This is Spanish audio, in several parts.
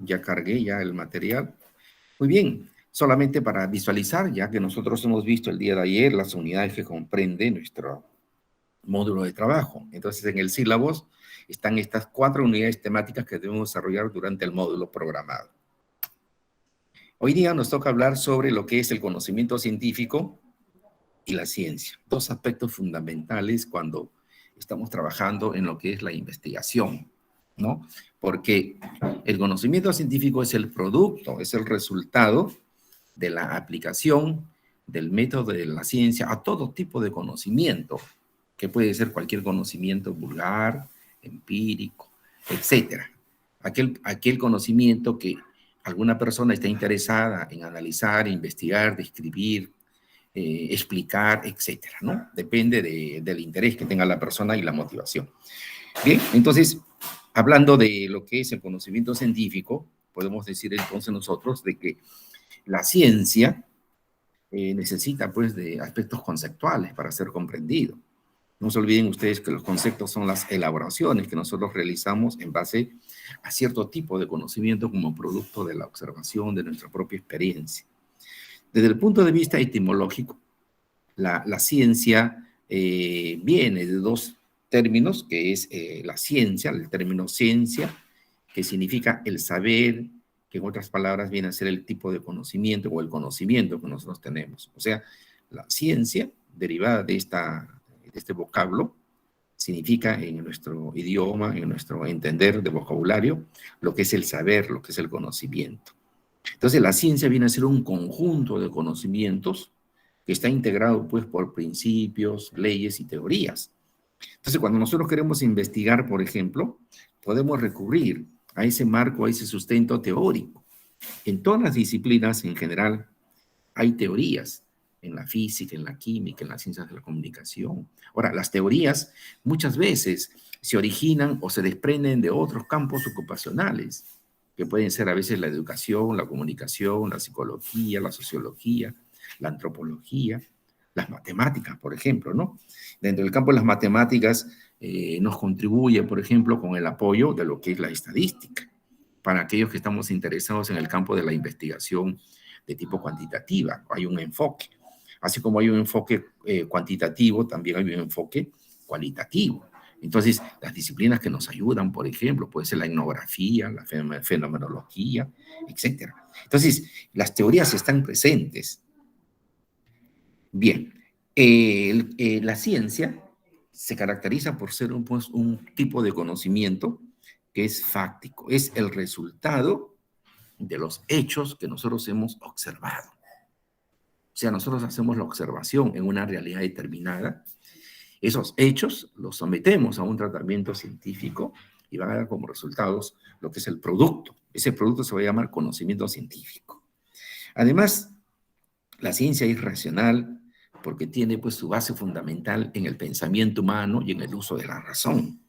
ya cargué ya el material. Muy bien, solamente para visualizar, ya que nosotros hemos visto el día de ayer las unidades que comprende nuestro módulo de trabajo. Entonces, en el sílabus están estas 4 unidades temáticas que debemos desarrollar durante el módulo programado. Hoy día nos toca hablar sobre lo que es el conocimiento científico y la ciencia. 2 aspectos fundamentales cuando estamos trabajando en lo que es la investigación, ¿no? Porque el conocimiento científico es el producto, es el resultado de la aplicación del método de la ciencia a todo tipo de conocimiento, que puede ser cualquier conocimiento vulgar, empírico, etcétera. Aquel conocimiento que alguna persona está interesada en analizar, investigar, describir, explicar, etcétera, ¿no? Depende del interés que tenga la persona y la motivación. Bien, entonces, hablando de lo que es el conocimiento científico, podemos decir entonces nosotros de que la ciencia necesita pues de aspectos conceptuales para ser comprendido. No se olviden ustedes que los conceptos son las elaboraciones que nosotros realizamos en base a cierto tipo de conocimiento como producto de la observación de nuestra propia experiencia. Desde el punto de vista etimológico, la ciencia viene de 2 términos, que es la ciencia, el término ciencia, que significa el saber, que en otras palabras viene a ser el tipo de conocimiento o el conocimiento que nosotros tenemos. O sea, la ciencia, derivada de este vocablo, significa en nuestro idioma, en nuestro entender de vocabulario, lo que es el saber, lo que es el conocimiento. Entonces, la ciencia viene a ser un conjunto de conocimientos que está integrado pues por principios, leyes y teorías. Entonces, cuando nosotros queremos investigar, por ejemplo, podemos recurrir a ese marco, a ese sustento teórico. En todas las disciplinas en general hay teorías, en la física, en la química, en las ciencias de la comunicación. Ahora, las teorías muchas veces se originan o se desprenden de otros campos ocupacionales, que pueden ser a veces la educación, la comunicación, la psicología, la sociología, la antropología, las matemáticas, por ejemplo, ¿no? Dentro del campo de las matemáticas nos contribuye, por ejemplo, con el apoyo de lo que es la estadística, para aquellos que estamos interesados en el campo de la investigación de tipo cuantitativa. Hay un enfoque. Así como hay un enfoque cuantitativo, también hay un enfoque cualitativo. Entonces, las disciplinas que nos ayudan, por ejemplo, puede ser la etnografía, la fenomenología, etc. Entonces, las teorías están presentes. Bien, la ciencia se caracteriza por ser un tipo de conocimiento que es fáctico, es el resultado de los hechos que nosotros hemos observado. O sea, nosotros hacemos la observación en una realidad determinada, esos hechos los sometemos a un tratamiento científico y van a dar como resultados lo que es el producto. Ese producto se va a llamar conocimiento científico. Además, la ciencia es racional porque tiene pues su base fundamental en el pensamiento humano y en el uso de la razón.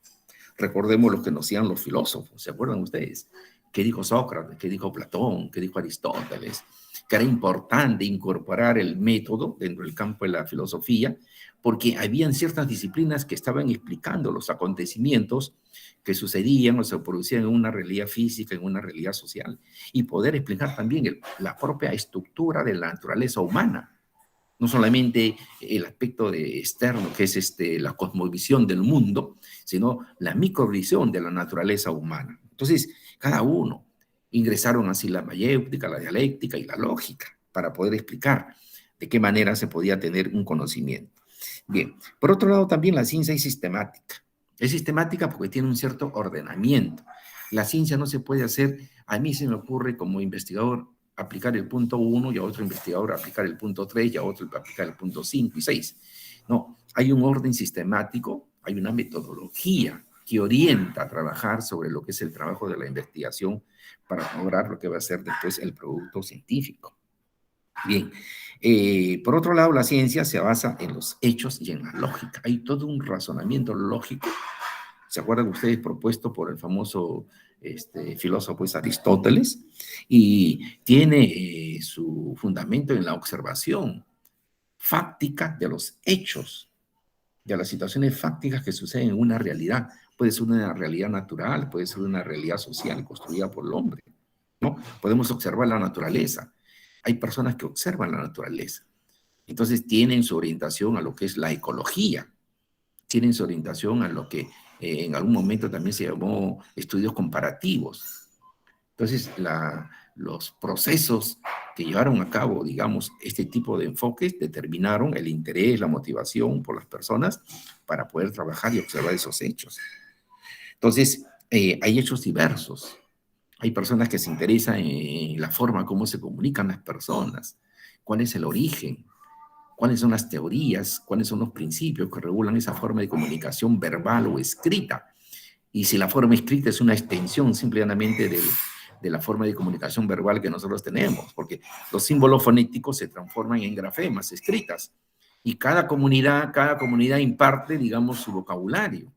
Recordemos lo que nos decían los filósofos, ¿se acuerdan ustedes? ¿Qué dijo Sócrates? ¿Qué dijo Platón? ¿Qué dijo Aristóteles? Que era importante incorporar el método dentro del campo de la filosofía, porque habían ciertas disciplinas que estaban explicando los acontecimientos que sucedían o se producían en una realidad física, en una realidad social, y poder explicar también la propia estructura de la naturaleza humana. No solamente el aspecto externo, que es la cosmovisión del mundo, sino la microvisión de la naturaleza humana. Entonces, cada uno ingresaron así la mayéutica, la dialéctica y la lógica para poder explicar de qué manera se podía tener un conocimiento. Bien, por otro lado también la ciencia es sistemática. Es sistemática porque tiene un cierto ordenamiento. La ciencia no se puede hacer, a mí se me ocurre como investigador aplicar el punto 1 y a otro investigador aplicar el punto 3 y a otro aplicar el punto 5 y 6. No, hay un orden sistemático, hay una metodología que orienta a trabajar sobre lo que es el trabajo de la investigación para lograr lo que va a ser después el producto científico. Bien, por otro lado, la ciencia se basa en los hechos y en la lógica. Hay todo un razonamiento lógico. ¿Se acuerdan ustedes? Propuesto por el famoso filósofo pues, Aristóteles, y tiene su fundamento en la observación fáctica de los hechos, de las situaciones fácticas que suceden en una realidad. Puede ser una realidad natural, puede ser una realidad social construida por el hombre. podemos observar la naturaleza. Hay personas que observan la naturaleza. Entonces tienen su orientación a lo que es la ecología, tienen su orientación a lo que en algún momento también se llamó estudios comparativos. Entonces, los procesos que llevaron a cabo, digamos, este tipo de enfoques determinaron el interés, la motivación por las personas para poder trabajar y observar esos hechos. Entonces, hay hechos diversos. Hay personas que se interesan en la forma como se comunican las personas, cuál es el origen, cuáles son las teorías, cuáles son los principios que regulan esa forma de comunicación verbal o escrita. Y si la forma escrita es una extensión simplemente de la forma de comunicación verbal que nosotros tenemos, porque los símbolos fonéticos se transforman en grafemas escritas y cada comunidad imparte, digamos, su vocabulario.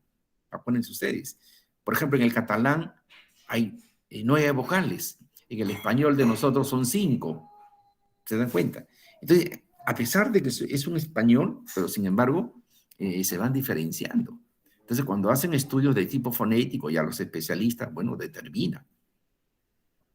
Acuérdense ustedes. Por ejemplo, en el catalán hay 9 vocales, en el español de nosotros son 5. ¿Se dan cuenta? Entonces, a pesar de que es un español, pero sin embargo, se van diferenciando. Entonces, cuando hacen estudios de tipo fonético, ya los especialistas, bueno, determinan.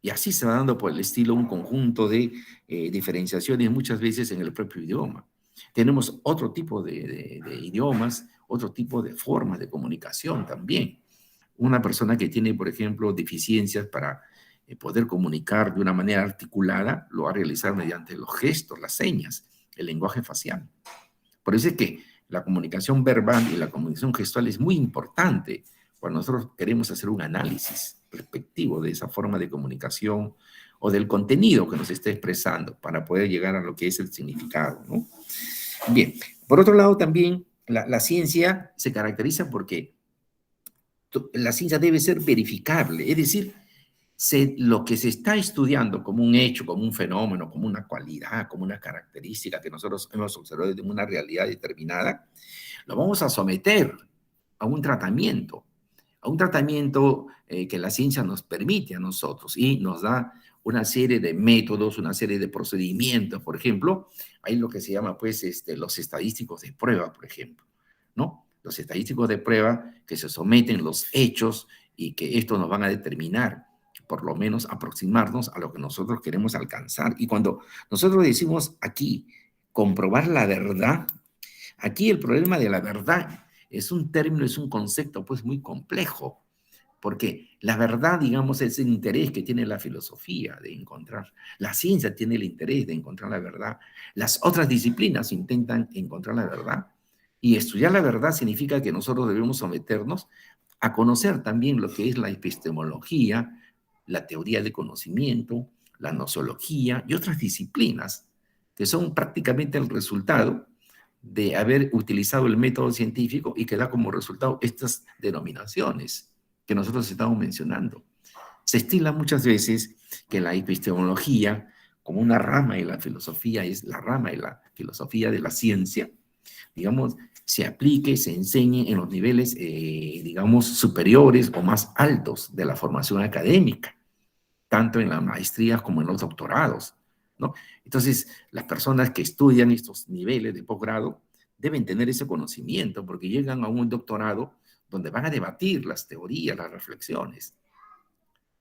Y así se va dando por el estilo un conjunto de diferenciaciones muchas veces en el propio idioma. Tenemos otro tipo de idiomas, otro tipo de formas de comunicación también. Una persona que tiene, por ejemplo, deficiencias para poder comunicar de una manera articulada, lo va a realizar mediante los gestos, las señas, el lenguaje facial. Por eso es que la comunicación verbal y la comunicación gestual es muy importante cuando nosotros queremos hacer un análisis respectivo de esa forma de comunicación o del contenido que nos esté expresando para poder llegar a lo que es el significado, ¿no? Bien, por otro lado también la ciencia se caracteriza porque la ciencia debe ser verificable, es decir, lo que se está estudiando como un hecho, como un fenómeno, como una cualidad, como una característica que nosotros hemos observado de una realidad determinada, lo vamos a someter a un tratamiento que la ciencia nos permite a nosotros y nos da una serie de métodos, una serie de procedimientos. Por ejemplo, hay lo que se llama, pues, los estadísticos de prueba, por ejemplo, ¿no? Los estadísticos de prueba que se someten los hechos y que esto nos van a determinar, por lo menos aproximarnos a lo que nosotros queremos alcanzar. Y cuando nosotros decimos aquí comprobar la verdad, aquí el problema de la verdad es un término, es un concepto pues muy complejo, porque la verdad, digamos, es el interés que tiene la filosofía de encontrar. La ciencia tiene el interés de encontrar la verdad. Las otras disciplinas intentan encontrar la verdad. Y estudiar la verdad significa que nosotros debemos someternos a conocer también lo que es la epistemología, la teoría del conocimiento, la nosología y otras disciplinas que son prácticamente el resultado de haber utilizado el método científico y que da como resultado estas denominaciones que nosotros estamos mencionando. Se estila muchas veces que la epistemología, como una rama de la filosofía, es la rama de la filosofía de la ciencia, digamos, se aplique, se enseñe en los niveles, digamos, superiores o más altos de la formación académica, tanto en las maestrías como en los doctorados, ¿no? Entonces, las personas que estudian estos niveles de posgrado deben tener ese conocimiento porque llegan a un doctorado donde van a debatir las teorías, las reflexiones.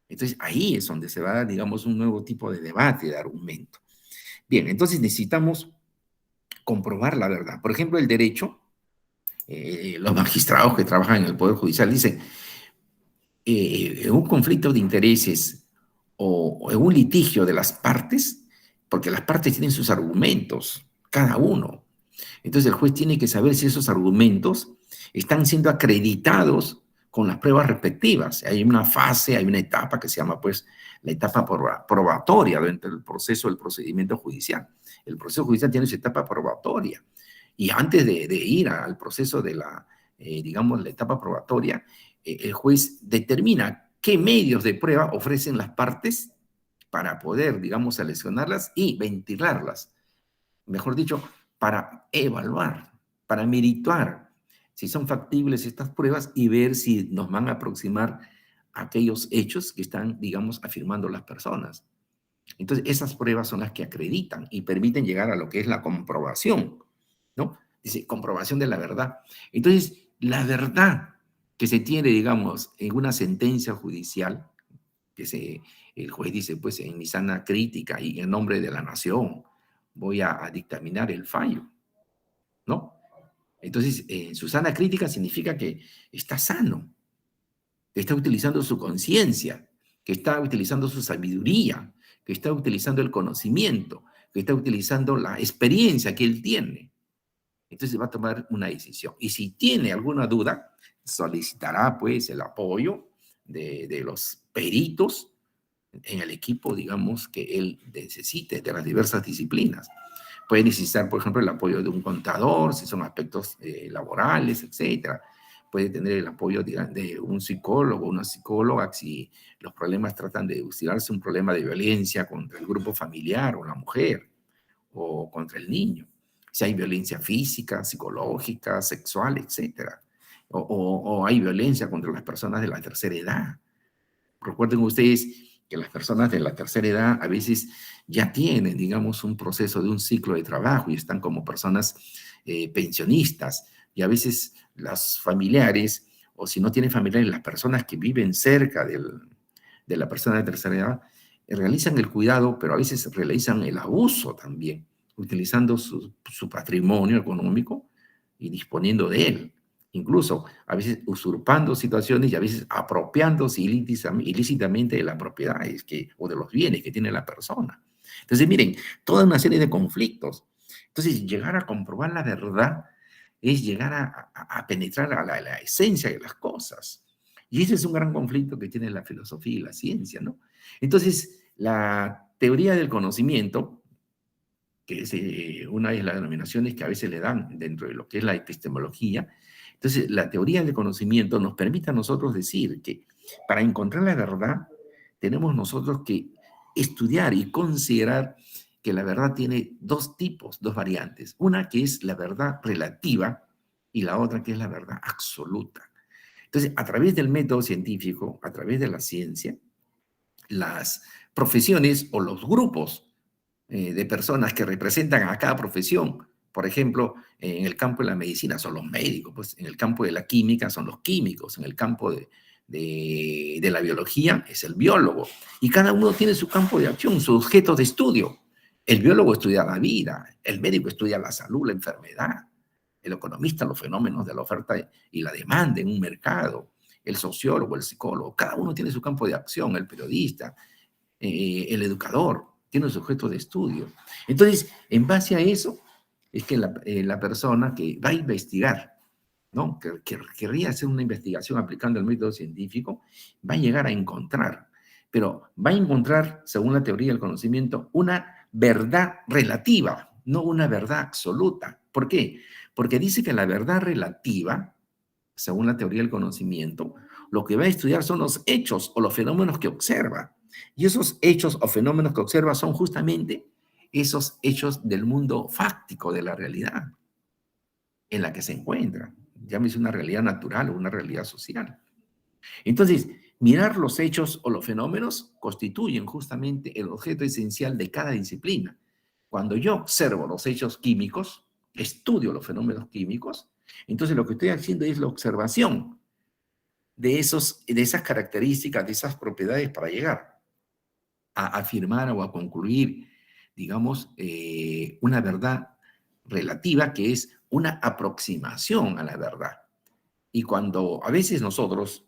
Entonces, ahí es donde se va a dar, digamos, un nuevo tipo de debate, de argumento. Bien, entonces necesitamos comprobar la verdad. Por ejemplo, el derecho, los magistrados que trabajan en el Poder Judicial dicen, en un conflicto de intereses o en un litigio de las partes, porque las partes tienen sus argumentos, cada uno. Entonces el juez tiene que saber si esos argumentos están siendo acreditados con las pruebas respectivas. Hay una fase, hay una etapa que se llama pues la etapa probatoria dentro del proceso del procedimiento judicial. El proceso judicial tiene su etapa probatoria y antes de ir al proceso de la, digamos, la etapa probatoria, el juez determina qué medios de prueba ofrecen las partes para poder, digamos, seleccionarlas y ventilarlas. Mejor dicho, para evaluar, para merituar si son factibles estas pruebas y ver si nos van a aproximar a aquellos hechos que están, digamos, afirmando las personas. Entonces, esas pruebas son las que acreditan y permiten llegar a lo que es la comprobación, ¿no? Dice, comprobación de la verdad. Entonces, la verdad que se tiene, digamos, en una sentencia judicial, que se el juez dice, pues en mi sana crítica y en nombre de la nación voy a dictaminar el fallo, ¿no? Entonces, su sana crítica significa que está sano, que está utilizando su conciencia, que está utilizando su sabiduría, que está utilizando el conocimiento, que está utilizando la experiencia que él tiene. Entonces va a tomar una decisión. Y si tiene alguna duda, solicitará pues el apoyo de los peritos en el equipo, digamos, que él necesite de las diversas disciplinas. Puede necesitar, por ejemplo, el apoyo de un contador, si son aspectos laborales, etcétera. Puede tener el apoyo de un psicólogo, una psicóloga, si los problemas tratan de dilucidarse un problema de violencia contra el grupo familiar o la mujer o contra el niño. Si hay violencia física, psicológica, sexual, etcétera. O hay violencia contra las personas de la tercera edad. Recuerden ustedes que las personas de la tercera edad a veces ya tienen, digamos, un proceso de un ciclo de trabajo y están como personas pensionistas. Y a veces las familiares, o si no tienen familiares, las personas que viven cerca de la persona de tercera edad, realizan el cuidado, pero a veces realizan el abuso también, utilizando su patrimonio económico y disponiendo de él. Incluso a veces usurpando situaciones y a veces apropiándose ilícitamente de las propiedades o de los bienes que tiene la persona. Entonces, miren, toda una serie de conflictos. Entonces, llegar a comprobar la verdad es llegar a penetrar a la esencia de las cosas. Y ese es un gran conflicto que tiene la filosofía y la ciencia, ¿no? Entonces, la teoría del conocimiento, que es una de las denominaciones que a veces le dan dentro de lo que es la epistemología. Entonces, la teoría del conocimiento nos permite a nosotros decir que para encontrar la verdad tenemos nosotros que estudiar y considerar que la verdad tiene dos tipos, dos variantes. Una que es la verdad relativa y la otra que es la verdad absoluta. Entonces, a través del método científico, a través de la ciencia, las profesiones o los grupos de personas que representan a cada profesión. Por ejemplo, en el campo de la medicina son los médicos, pues en el campo de la química son los químicos, en el campo de la biología es el biólogo. Y cada uno tiene su campo de acción, su objeto de estudio. El biólogo estudia la vida, el médico estudia la salud, la enfermedad, el economista los fenómenos de la oferta y la demanda en un mercado, el sociólogo, el psicólogo, cada uno tiene su campo de acción, el periodista, el educador tiene su objeto de estudio. Entonces, en base a eso, es que la persona que va a investigar, ¿no? Que querría hacer una investigación aplicando el método científico, va a llegar a encontrar, pero va a encontrar, según la teoría del conocimiento, una verdad relativa, no una verdad absoluta. ¿Por qué? Porque dice que la verdad relativa, según la teoría del conocimiento, lo que va a estudiar son los hechos o los fenómenos que observa. Y esos hechos o fenómenos que observa son justamente esos hechos del mundo fáctico, de la realidad en la que se encuentra. Llámese una realidad natural o una realidad social. Entonces, mirar los hechos o los fenómenos constituyen justamente el objeto esencial de cada disciplina. Cuando yo observo los hechos químicos, estudio los fenómenos químicos, entonces lo que estoy haciendo es la observación de esas características, de esas propiedades para llegar a afirmar o a concluir, digamos, una verdad relativa que es una aproximación a la verdad. Y cuando a veces nosotros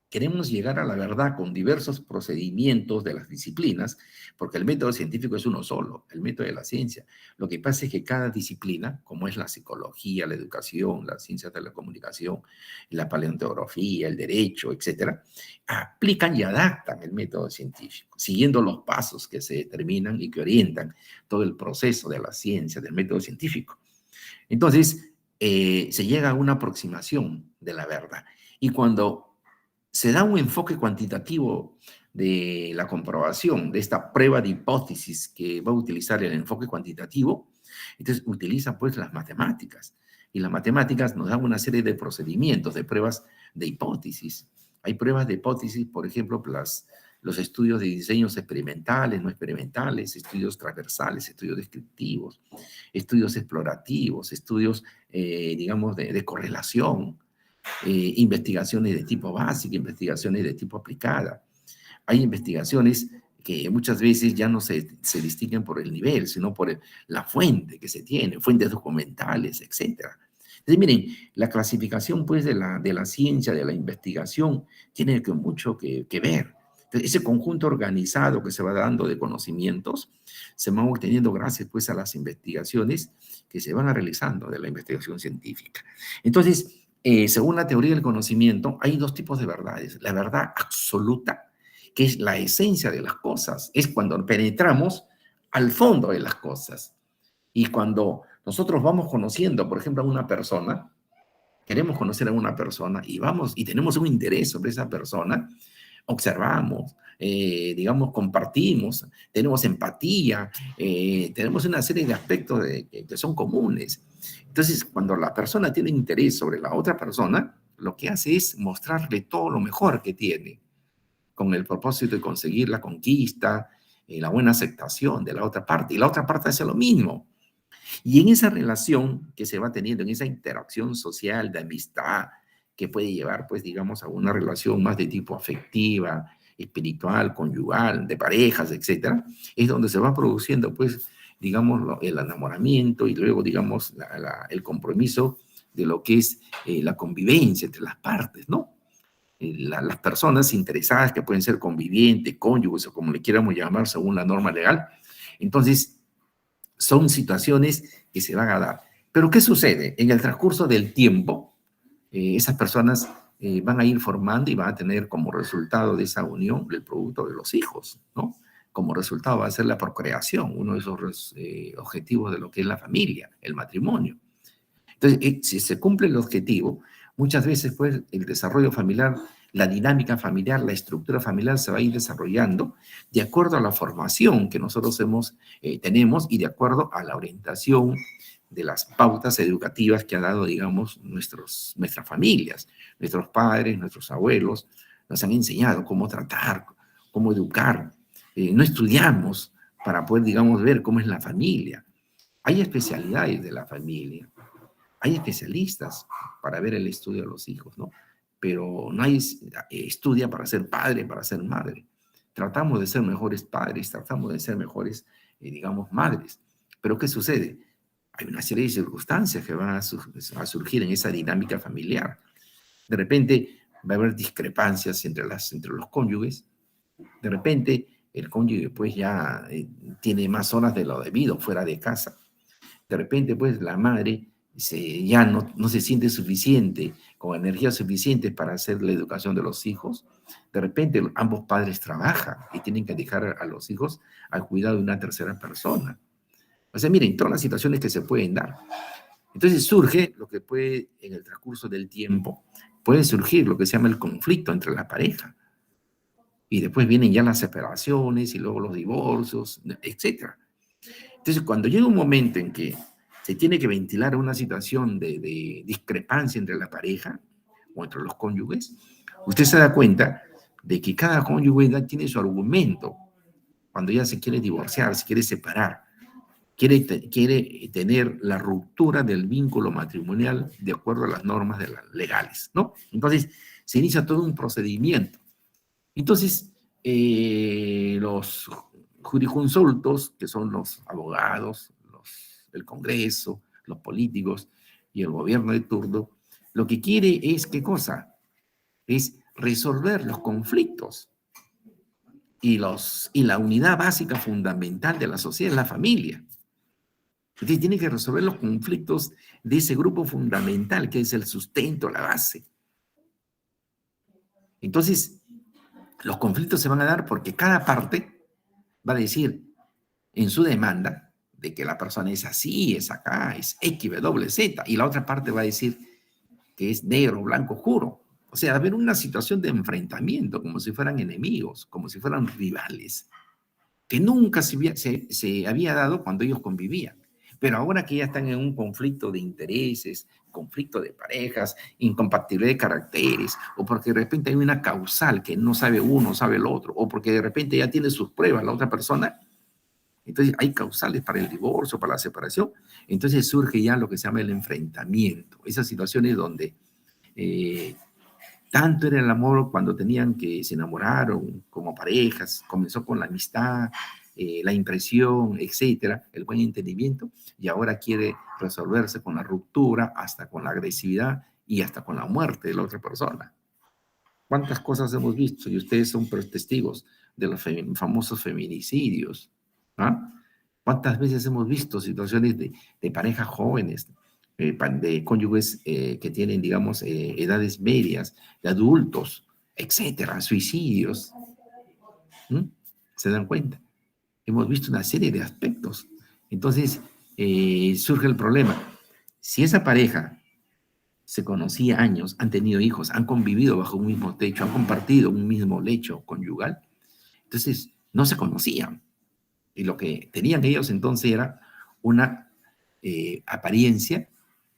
queremos llegar a la verdad con diversos procedimientos de las disciplinas, porque el método científico es uno solo, el método de la ciencia. Lo que pasa es que cada disciplina, como es la psicología, la educación, la ciencia de la comunicación, la paleontografía, el derecho, etcétera, aplican y adaptan el método científico, siguiendo los pasos que se determinan y que orientan todo el proceso de la ciencia, del método científico. Entonces, se llega a una aproximación de la verdad. Y cuando se da un enfoque cuantitativo de la comprobación de esta prueba de hipótesis que va a utilizar el enfoque cuantitativo, entonces utiliza pues las matemáticas. Y las matemáticas nos dan una serie de procedimientos, de pruebas de hipótesis. Hay pruebas de hipótesis, por ejemplo, los estudios de diseños experimentales, no experimentales, estudios transversales, estudios descriptivos, estudios explorativos, estudios, digamos, de correlación, investigaciones de tipo básico, investigaciones de tipo aplicada. Hay investigaciones que muchas veces ya no se distinguen por el nivel, sino por la fuente que se tiene, fuentes documentales, etcétera. Entonces, miren, la clasificación pues de la ciencia, de la investigación, tiene mucho que ver. Entonces, ese conjunto organizado que se va dando de conocimientos se van obteniendo gracias pues a las investigaciones que se van realizando de la investigación científica. Entonces, según la teoría del conocimiento, hay dos tipos de verdades. La verdad absoluta, que es la esencia de las cosas, es cuando penetramos al fondo de las cosas. Y cuando nosotros vamos conociendo, por ejemplo, a una persona, queremos conocer a una persona y vamos y tenemos un interés sobre esa persona, observamos, digamos, compartimos, tenemos empatía, tenemos una serie de aspectos que son comunes. Entonces, cuando la persona tiene interés sobre la otra persona, lo que hace es mostrarle todo lo mejor que tiene, con el propósito de conseguir la conquista, la buena aceptación de la otra parte. Y la otra parte hace lo mismo. Y en esa relación que se va teniendo, en esa interacción social de amistad, que puede llevar, pues, digamos, a una relación más de tipo afectiva, espiritual, conyugal, de parejas, etcétera, es donde se va produciendo, pues, digamos, el enamoramiento y luego, digamos, el compromiso de lo que es la convivencia entre las partes, ¿no? Las personas interesadas que pueden ser convivientes, cónyuges o como le quieramos llamar según la norma legal. Entonces, son situaciones que se van a dar. Pero ¿qué sucede? En el transcurso del tiempo, esas personas van a ir formando y van a tener como resultado de esa unión el producto de los hijos, ¿no? Como resultado va a ser la procreación, uno de esos objetivos de lo que es la familia, el matrimonio. Entonces, si se cumple el objetivo, muchas veces pues el desarrollo familiar, la dinámica familiar, la estructura familiar se va a ir desarrollando de acuerdo a la formación que nosotros tenemos y de acuerdo a la orientación de las pautas educativas que han dado, digamos, nuestras familias, nuestros padres, nuestros abuelos, nos han enseñado cómo tratar, cómo educar. No estudiamos para poder, digamos, ver cómo es la familia. Hay especialidades de la familia. Hay especialistas para ver el estudio de los hijos, ¿no? Pero no hay estudia para ser padre, para ser madre. Tratamos de ser mejores padres, tratamos de ser mejores, digamos, madres. Pero ¿qué sucede? Hay una serie de circunstancias que van a surgir en esa dinámica familiar. De repente va a haber discrepancias entre los cónyuges. De repente el cónyuge pues ya tiene más horas de lo debido fuera de casa. De repente pues la madre ya no se siente suficiente, con energía suficiente para hacer la educación de los hijos. De repente ambos padres trabajan y tienen que dejar a los hijos al cuidado de una tercera persona. O sea, miren, todas las situaciones que se pueden dar. Entonces surge lo que puede, en el transcurso del tiempo, puede surgir lo que se llama el conflicto entre la pareja. Y después vienen ya las separaciones y luego los divorcios, etcétera. Entonces, cuando llega un momento en que se tiene que ventilar una situación de discrepancia entre la pareja o entre los cónyuges, usted se da cuenta de que cada cónyuge ya tiene su argumento cuando ya se quiere divorciar, se quiere separar, quiere tener la ruptura del vínculo matrimonial de acuerdo a las normas legales, ¿no? Entonces, se inicia todo un procedimiento. Entonces, los jurisconsultos, que son los abogados, el Congreso, los políticos y el gobierno de turno, lo que quiere es, ¿qué cosa? Es resolver los conflictos y la unidad básica fundamental de la sociedad es la familia. Entonces tiene que resolver los conflictos de ese grupo fundamental que es el sustento, la base. Entonces, los conflictos se van a dar porque cada parte va a decir en su demanda de que la persona es así, es acá, es X, W, Z, y la otra parte va a decir que es negro, blanco, oscuro. O sea, va a haber una situación de enfrentamiento, como si fueran enemigos, como si fueran rivales, que nunca se había dado cuando ellos convivían. Pero ahora que ya están en un conflicto de intereses, conflicto de parejas, incompatibilidad de caracteres, o porque de repente hay una causal que no sabe uno, sabe el otro, o porque de repente ya tiene sus pruebas la otra persona, entonces hay causales para el divorcio, para la separación, entonces surge ya lo que se llama el enfrentamiento, esas situaciones donde Tanto era el amor cuando tenían que se enamoraron como parejas, comenzó con la amistad, la impresión, etcétera, el buen entendimiento, y ahora quiere resolverse con la ruptura, hasta con la agresividad y hasta con la muerte de la otra persona. ¿Cuántas cosas hemos visto? Y ustedes son testigos de los famosos feminicidios. ¿Ah? ¿Cuántas veces hemos visto situaciones de parejas jóvenes, de cónyuges que tienen, digamos, edades medias, de adultos, etcétera, suicidios? ¿Mm? ¿Se dan cuenta? Hemos visto una serie de aspectos. Entonces, surge el problema. Si esa pareja se conocía años, han tenido hijos, han convivido bajo un mismo techo, han compartido un mismo lecho conyugal, entonces no se conocían. Y lo que tenían ellos entonces era una apariencia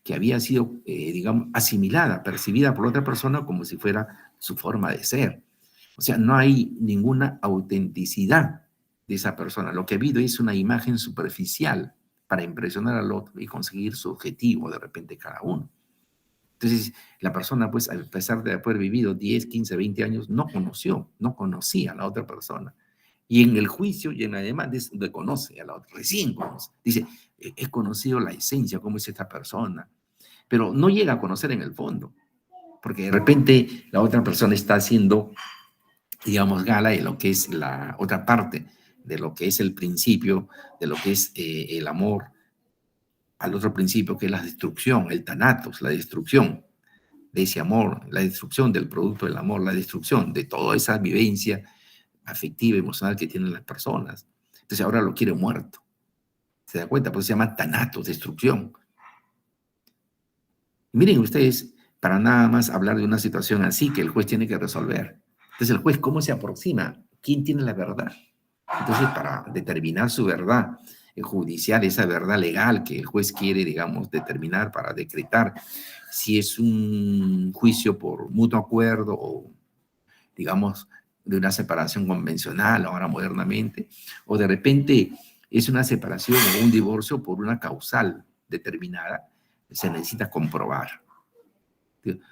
que había sido, digamos, asimilada, percibida por otra persona como si fuera su forma de ser. O sea, no hay ninguna autenticidad de esa persona. Lo que ha habido es una imagen superficial para impresionar al otro y conseguir su objetivo de repente cada uno. Entonces, la persona, pues, a pesar de haber vivido 10, 15, 20 años, no conocía a la otra persona. Y en el juicio y en la demanda conoce a la otra, recién conoce. Dice, he conocido la esencia, cómo es esta persona, pero no llega a conocer en el fondo, porque de repente la otra persona está haciendo, digamos, gala de lo que es la otra parte, de lo que es el principio, de lo que es el amor, al otro principio que es la destrucción, el thanatos, la destrucción de ese amor, la destrucción del producto del amor, la destrucción de toda esa vivencia afectiva, emocional que tienen las personas. Entonces ahora lo quiere muerto. ¿Se da cuenta? Por eso se llama thanatos, destrucción. Miren ustedes, para nada más hablar de una situación así que el juez tiene que resolver. Entonces el juez, ¿cómo se aproxima? ¿Quién tiene la verdad? Entonces, para determinar su verdad judicial, esa verdad legal que el juez quiere, digamos, determinar para decretar si es un juicio por mutuo acuerdo o, digamos, de una separación convencional ahora modernamente, o de repente es una separación o un divorcio por una causal determinada, se necesita comprobar.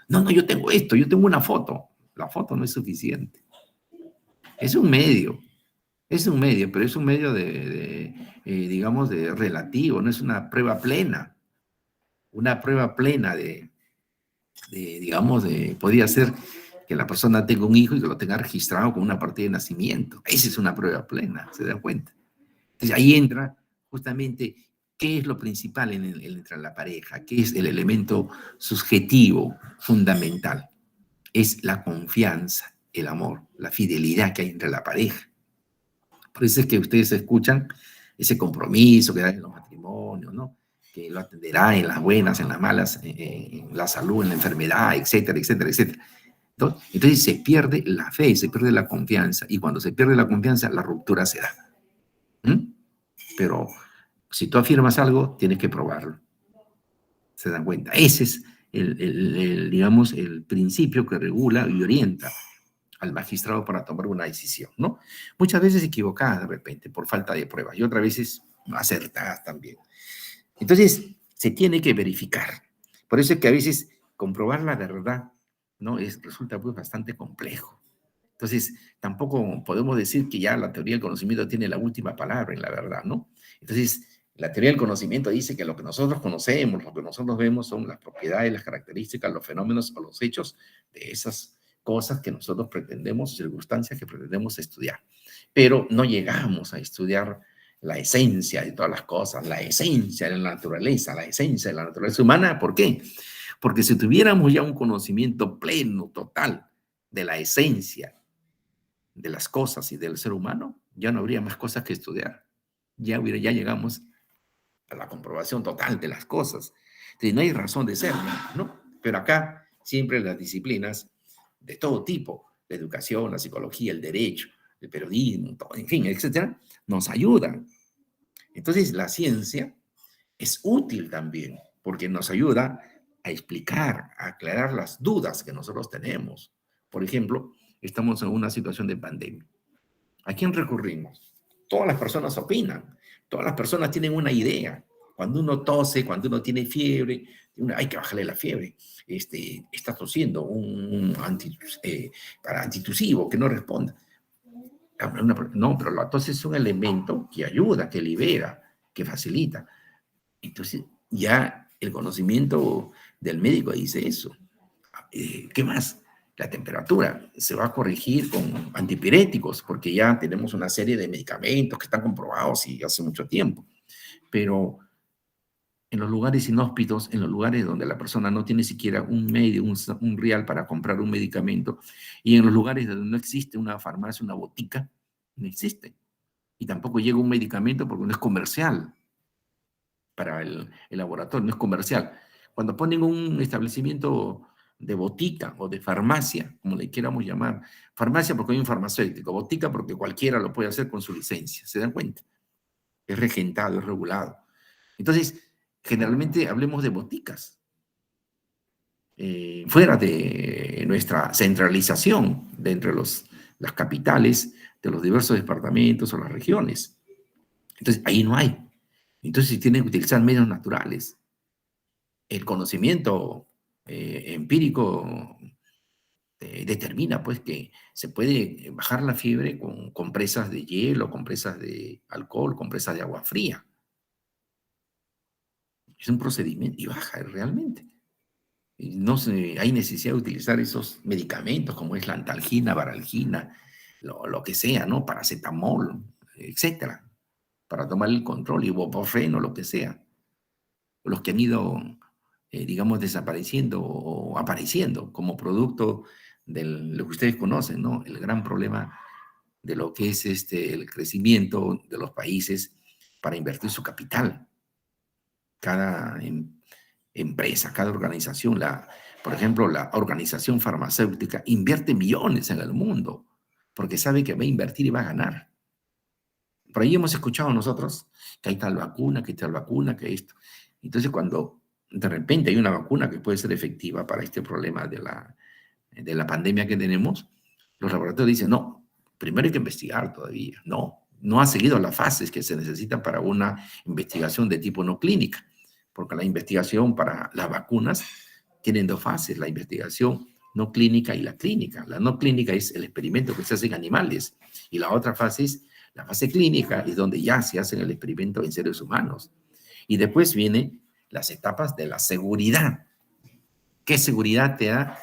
No, no, yo tengo esto, yo tengo una foto. La foto no es suficiente. Es un medio, pero es un medio digamos, de relativo, no es una prueba plena. Una prueba plena digamos, podría ser que la persona tenga un hijo y que lo tenga registrado con una partida de nacimiento. Esa es una prueba plena, ¿se dan cuenta? Entonces ahí entra justamente qué es lo principal entre la pareja, qué es el elemento subjetivo fundamental. Es la confianza, el amor, la fidelidad que hay entre la pareja. Por eso es que ustedes escuchan ese compromiso que hay en los matrimonios, ¿no? Que lo atenderá en las buenas, en las malas, en la salud, en la enfermedad, etcétera, etcétera, etcétera. Entonces se pierde la fe, se pierde la confianza, y cuando se pierde la confianza, la ruptura se da. ¿Mm? Pero si tú afirmas algo, tienes que probarlo. ¿Se dan cuenta? Ese es digamos, el principio que regula y orienta al magistrado para tomar una decisión, ¿no? Muchas veces equivocadas de repente por falta de pruebas y otras veces acertadas también. Entonces, se tiene que verificar. Por eso es que a veces comprobar la verdad, ¿no? Resulta pues bastante complejo. Entonces, tampoco podemos decir que ya la teoría del conocimiento tiene la última palabra en la verdad, ¿no? Entonces, la teoría del conocimiento dice que lo que nosotros conocemos, lo que nosotros vemos son las propiedades, las características, los fenómenos o los hechos de esas cosas que nosotros pretendemos, circunstancias que pretendemos estudiar. Pero no llegamos a estudiar la esencia de todas las cosas, la esencia de la naturaleza, la esencia de la naturaleza humana. ¿Por qué? Porque si tuviéramos ya un conocimiento pleno, total, de la esencia de las cosas y del ser humano, ya no habría más cosas que estudiar. Ya llegamos a la comprobación total de las cosas. Entonces, no hay razón de ser, ¿no? Pero acá siempre las disciplinas de todo tipo, la educación, la psicología, el derecho, el periodismo, todo, en fin, etcétera, nos ayudan. Entonces, la ciencia es útil también porque nos ayuda a explicar, a aclarar las dudas que nosotros tenemos. Por ejemplo, estamos en una situación de pandemia. ¿A quién recurrimos? Todas las personas opinan, todas las personas tienen una idea. Cuando uno tose, cuando uno tiene fiebre, hay que bajarle la fiebre, está tosiendo, para antitusivo, que no responda. No, pero la tos es un elemento que ayuda, que libera, que facilita. Entonces, ya el conocimiento del médico dice eso. ¿Qué más? La temperatura se va a corregir con antipiréticos, porque ya tenemos una serie de medicamentos que están comprobados y hace mucho tiempo. Pero en los lugares inhóspitos, en los lugares donde la persona no tiene siquiera un medio, un real para comprar un medicamento, y en los lugares donde no existe una farmacia, una botica, no existe. Y tampoco llega un medicamento porque no es comercial para el laboratorio, no es comercial. Cuando ponen un establecimiento de botica o de farmacia, como le quieramos llamar, farmacia porque hay un farmacéutico, botica porque cualquiera lo puede hacer con su licencia, ¿se dan cuenta? Es regentado, es regulado. Entonces, generalmente hablemos de boticas, fuera de nuestra centralización de entre las capitales de los diversos departamentos o las regiones. Entonces, ahí no hay. Entonces, si tienen que utilizar medios naturales. El conocimiento empírico determina pues que se puede bajar la fiebre con compresas de hielo, compresas de alcohol, compresas de agua fría. Es un procedimiento y baja realmente. Y no hay necesidad de utilizar esos medicamentos como es la antalgina, varalgina, lo que sea, ¿no? Paracetamol, etcétera, para tomar el control, ibuprofeno, lo que sea. Los que han ido, digamos, desapareciendo o apareciendo como producto de lo que ustedes conocen, ¿no? El gran problema de lo que es el crecimiento de los países para invertir su capital. Cada empresa, cada organización, por ejemplo, la organización farmacéutica invierte millones en el mundo porque sabe que va a invertir y va a ganar. Por ahí hemos escuchado nosotros que hay tal vacuna, que tal vacuna, que esto. Entonces, cuando de repente hay una vacuna que puede ser efectiva para este problema de la pandemia que tenemos, los laboratorios dicen, no, primero hay que investigar todavía. No ha seguido las fases que se necesitan para una investigación de tipo no clínica, porque la investigación para las vacunas tienen dos fases, la investigación no clínica y la clínica. La no clínica es el experimento que se hace en animales y la otra fase es la fase clínica, es donde ya se hace el experimento en seres humanos. Y después vienen las etapas de la seguridad. ¿Qué seguridad te da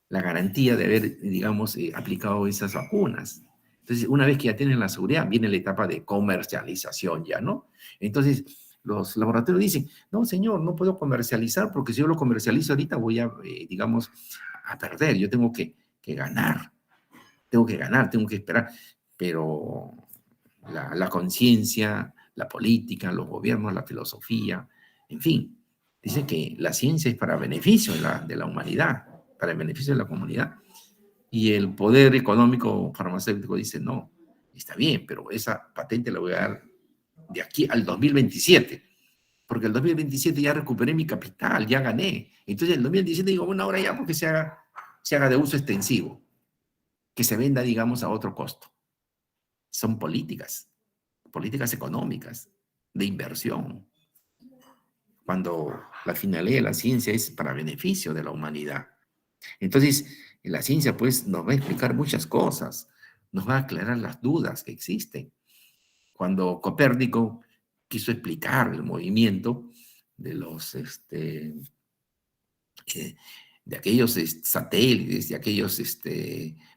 la garantía de haber, digamos, aplicado esas vacunas? Entonces, una vez que ya tienen la seguridad, viene la etapa de comercialización ya, ¿no? Entonces, los laboratorios dicen, no, señor, no puedo comercializar porque si yo lo comercializo ahorita voy a, digamos, a perder. Yo tengo que ganar, tengo que esperar. Pero la conciencia, la política, los gobiernos, la filosofía, en fin, dice que la ciencia es para beneficio de la humanidad, para el beneficio de la comunidad. Y el poder económico farmacéutico dice, no, está bien, pero esa patente la voy a dar de aquí al 2027, porque el 2027 ya recuperé mi capital, ya gané. Entonces el 2017 digo, bueno, ahora ya porque se haga de uso extensivo, que se venda, digamos, a otro costo. Son políticas económicas, de inversión, cuando la finalidad de la ciencia es para beneficio de la humanidad. Entonces, la ciencia pues nos va a explicar muchas cosas, nos va a aclarar las dudas que existen. Cuando Copérnico quiso explicar el movimiento de los, de aquellos satélites, de aquellos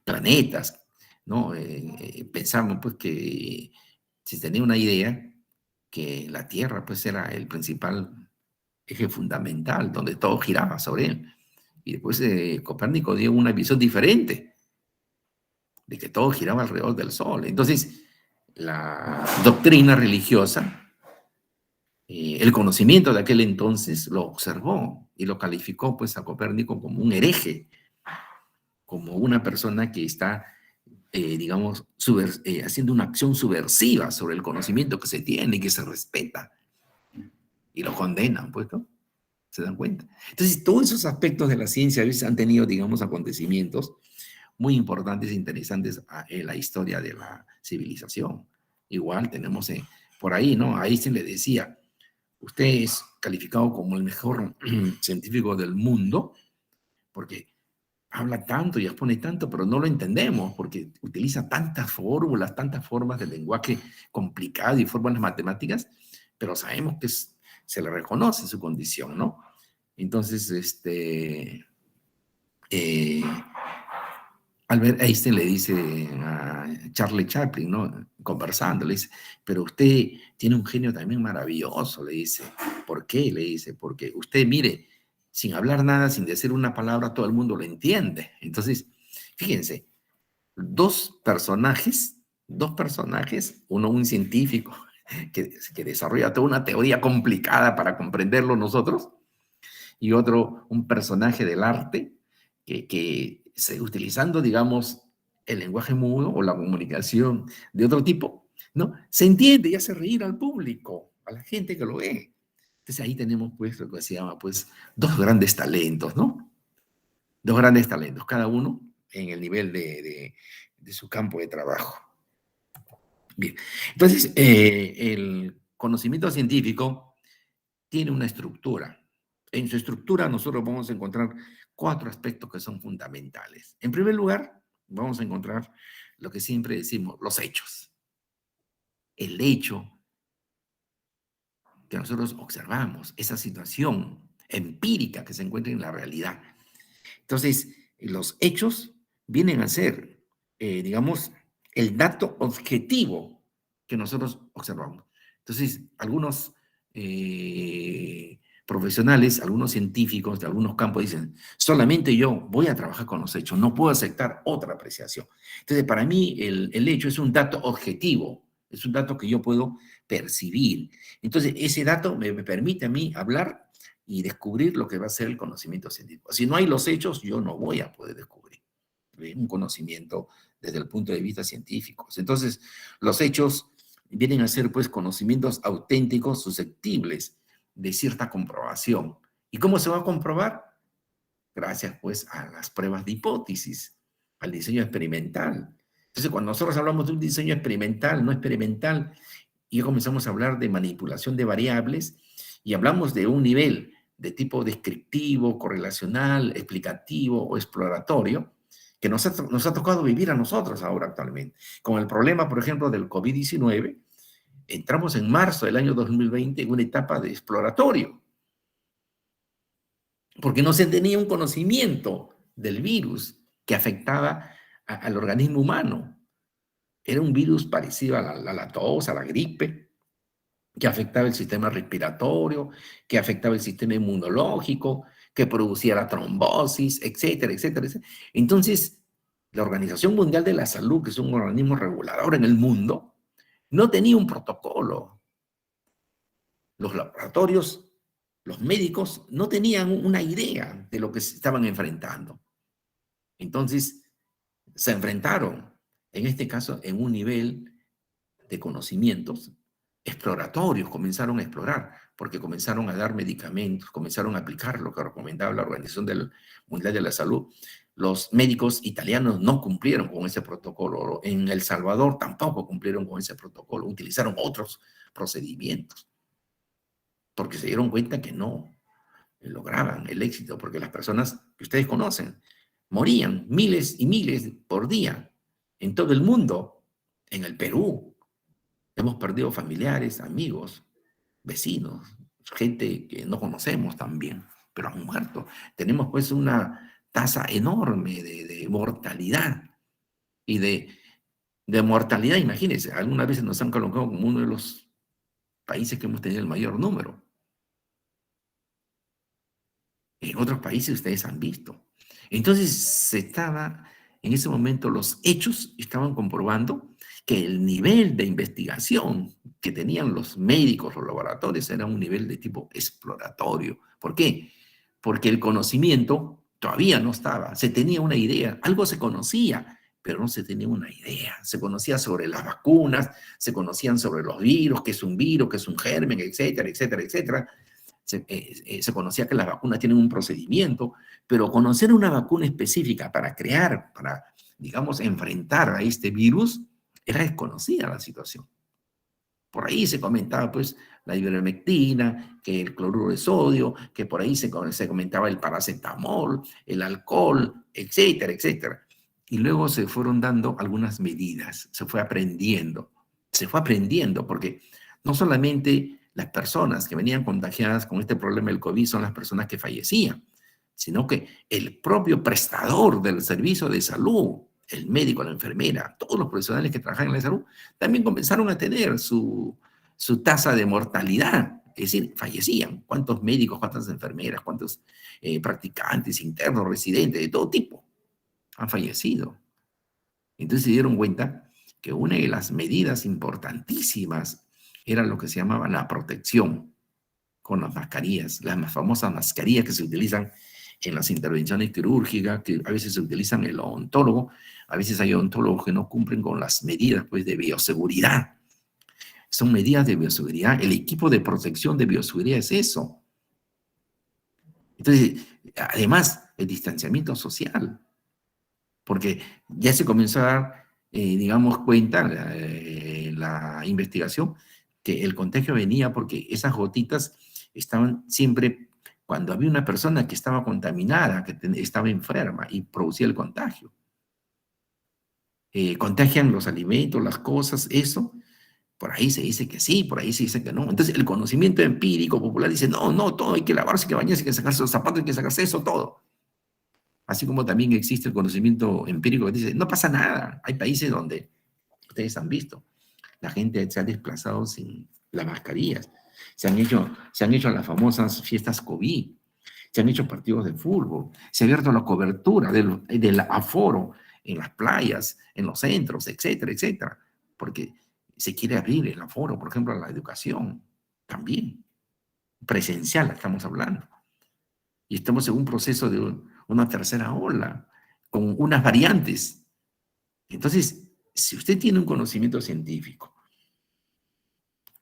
planetas, ¿no? Pensamos pues que se tenía una idea que la Tierra pues era el principal eje fundamental donde todo giraba sobre él. Y después Copérnico dio una visión diferente de que todo giraba alrededor del Sol. Entonces, la doctrina religiosa, el conocimiento de aquel entonces lo observó y lo calificó pues a Copérnico como un hereje, como una persona que está, digamos, haciendo una acción subversiva sobre el conocimiento que se tiene y que se respeta. Y lo condenan, pues, ¿no? ¿Se dan cuenta? Entonces, todos esos aspectos de la ciencia a veces han tenido, digamos, acontecimientos muy importantes e interesantes en la historia de la civilización. Igual tenemos por ahí, ¿no? Ahí se le decía, usted es calificado como el mejor científico del mundo porque habla tanto y expone tanto, pero no lo entendemos porque utiliza tantas fórmulas, tantas formas de lenguaje complicado y fórmulas matemáticas, pero sabemos que se le reconoce su condición, ¿no? Entonces, eh, Albert Einstein le dice a Charlie Chaplin, ¿no? Conversando, le dice, pero usted tiene un genio también maravilloso, le dice. ¿Por qué? Le dice, porque usted, mire, sin hablar nada, sin decir una palabra, todo el mundo lo entiende. Entonces, fíjense, dos personajes, uno un científico que desarrolla toda una teoría complicada para comprenderlo nosotros, y otro un personaje del arte utilizando, digamos, el lenguaje mudo o la comunicación de otro tipo, ¿no? Se entiende y hace reír al público, a la gente que lo ve. Entonces ahí tenemos pues lo que se llama pues dos grandes talentos, ¿no? Dos grandes talentos, cada uno en el nivel de su campo de trabajo. Bien, entonces el conocimiento científico tiene una estructura. En su estructura nosotros vamos a encontrar cuatro aspectos que son fundamentales. En primer lugar, vamos a encontrar lo que siempre decimos, los hechos. El hecho que nosotros observamos, esa situación empírica que se encuentra en la realidad. Entonces, los hechos vienen a ser, digamos, el dato objetivo que nosotros observamos. Entonces, algunos profesionales, algunos científicos de algunos campos dicen, solamente yo voy a trabajar con los hechos, no puedo aceptar otra apreciación. Entonces, para mí el hecho es un dato objetivo, es un dato que yo puedo percibir. Entonces, ese dato me permite a mí hablar y descubrir lo que va a ser el conocimiento científico. Si no hay los hechos, yo no voy a poder descubrir un conocimiento desde el punto de vista científico. Entonces, los hechos vienen a ser pues conocimientos auténticos, susceptibles de cierta comprobación. ¿Y cómo se va a comprobar? Gracias pues a las pruebas de hipótesis, al diseño experimental. Entonces, cuando nosotros hablamos de un diseño experimental, no experimental, y ya comenzamos a hablar de manipulación de variables y hablamos de un nivel de tipo descriptivo, correlacional, explicativo o exploratorio, que nos ha tocado vivir a nosotros ahora actualmente. Con el problema, por ejemplo, del COVID-19, entramos en marzo del año 2020 en una etapa de exploratorio, porque no se tenía un conocimiento del virus que afectaba al organismo humano. Era un virus parecido a la tos, a la gripe, que afectaba el sistema respiratorio, que afectaba el sistema inmunológico, que produciera trombosis, etcétera, etcétera, etcétera. Entonces, la Organización Mundial de la Salud, que es un organismo regulador en el mundo, no tenía un protocolo. Los laboratorios, los médicos, no tenían una idea de lo que se estaban enfrentando. Entonces, se enfrentaron, en este caso, en un nivel de conocimientos exploratorios, comenzaron a explorar, porque comenzaron a dar medicamentos, comenzaron a aplicar lo que recomendaba la Organización Mundial de la Salud. Los médicos italianos no cumplieron con ese protocolo, en El Salvador tampoco cumplieron con ese protocolo, utilizaron otros procedimientos, porque se dieron cuenta que no lograban el éxito, porque las personas que ustedes conocen morían miles y miles por día en todo el mundo, en el Perú. Hemos perdido familiares, amigos, vecinos, gente que no conocemos también, pero han muerto. Tenemos pues una tasa enorme de mortalidad y de mortalidad, imagínense, algunas veces nos han colocado como uno de los países que hemos tenido el mayor número. En otros países ustedes han visto. Entonces en ese momento los hechos estaban comprobando que el nivel de investigación que tenían los médicos, los laboratorios, era un nivel de tipo exploratorio. ¿Por qué? Porque el conocimiento todavía no estaba, se tenía una idea, algo se conocía, pero no se tenía una idea. Se conocía sobre las vacunas, se conocían sobre los virus, qué es un virus, qué es un germen, etcétera, etcétera, etcétera. Se conocía que las vacunas tienen un procedimiento, pero conocer una vacuna específica para crear, digamos, enfrentar a este virus, era desconocida la situación. Por ahí se comentaba, pues, la ivermectina, que el cloruro de sodio, que por ahí se comentaba el paracetamol, el alcohol, etcétera, etcétera. Y luego se fueron dando algunas medidas, se fue aprendiendo, porque no solamente las personas que venían contagiadas con este problema del COVID son las personas que fallecían, sino que el propio prestador del servicio de salud, el médico, la enfermera, todos los profesionales que trabajan en la salud, también comenzaron a tener su tasa de mortalidad, es decir, fallecían. ¿Cuántos médicos, cuántas enfermeras, cuántos practicantes, internos, residentes, de todo tipo han fallecido? Entonces se dieron cuenta que una de las medidas importantísimas era lo que se llamaba la protección con las mascarillas, las famosas mascarillas que se utilizan en las intervenciones quirúrgicas, que a veces se utilizan el odontólogo, a veces hay odontólogos que no cumplen con las medidas, pues, de bioseguridad. Son medidas de bioseguridad. El equipo de protección de bioseguridad es eso. Entonces, además, el distanciamiento social, porque ya se comenzó a dar, digamos, cuenta la investigación que el contagio venía porque esas gotitas estaban siempre, cuando había una persona que estaba contaminada, que estaba enferma y producía el contagio. Contagian los alimentos, las cosas, eso. Por ahí se dice que sí, por ahí se dice que no. Entonces, el conocimiento empírico popular dice, no, no, todo hay que lavarse, hay que bañarse, hay que sacarse los zapatos, hay que sacarse eso, todo. Así como también existe el conocimiento empírico que dice, no pasa nada. Hay países donde, ustedes han visto, la gente se ha desplazado sin las mascarillas. Se han hecho las famosas fiestas COVID, se han hecho partidos de fútbol, se ha abierto la cobertura del aforo en las playas, en los centros, etcétera, etcétera. Porque se quiere abrir el aforo, por ejemplo, a la educación, también, presencial estamos hablando. Y estamos en un proceso de una tercera ola, con unas variantes. Entonces, si usted tiene un conocimiento científico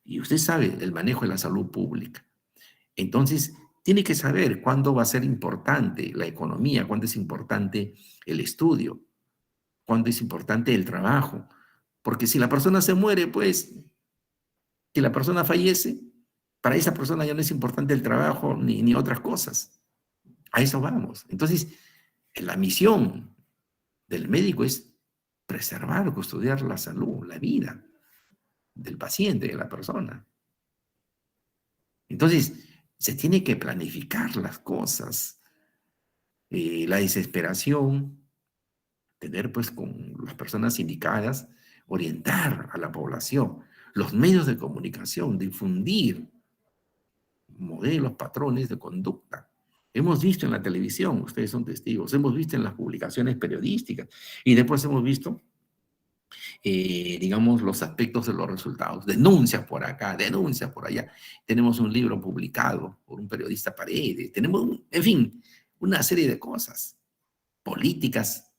y usted sabe el manejo de la salud pública, entonces tiene que saber cuándo va a ser importante la economía, cuándo es importante el estudio, cuándo es importante el trabajo. Porque si la persona se muere, pues, si la persona fallece, para esa persona ya no es importante el trabajo ni otras cosas. A eso vamos. Entonces, la misión del médico es preservar, custodiar la salud, la vida del paciente, de la persona. Entonces, se tiene que planificar las cosas. La desesperación, tener pues con las personas indicadas, orientar a la población, los medios de comunicación, difundir modelos, patrones de conducta. Hemos visto en la televisión, ustedes son testigos, hemos visto en las publicaciones periodísticas y después hemos visto, digamos, los aspectos de los resultados. Denuncias por acá, denuncias por allá. Tenemos un libro publicado por un periodista Paredes, tenemos, en fin, una serie de cosas, políticas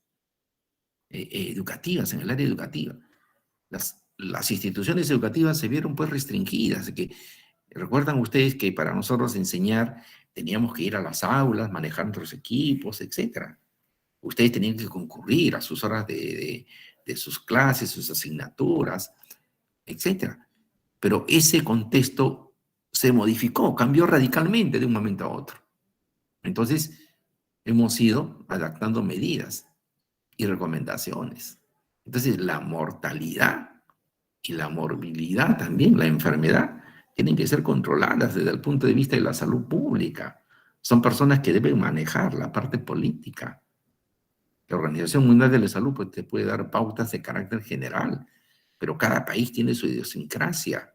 educativas, en el área educativa. Las instituciones educativas se vieron pues restringidas, que recuerdan ustedes que para nosotros enseñar teníamos que ir a las aulas, manejar nuestros equipos, etcétera. Ustedes tenían que concurrir a sus horas de sus clases, sus asignaturas, etcétera. Pero ese contexto se modificó, cambió radicalmente de un momento a otro. Entonces, hemos ido adaptando medidas y recomendaciones. Entonces, la mortalidad y la morbilidad también, la enfermedad, tienen que ser controladas desde el punto de vista de la salud pública. Son personas que deben manejar la parte política. La Organización Mundial de la Salud pues, te puede dar pautas de carácter general, pero cada país tiene su idiosincrasia.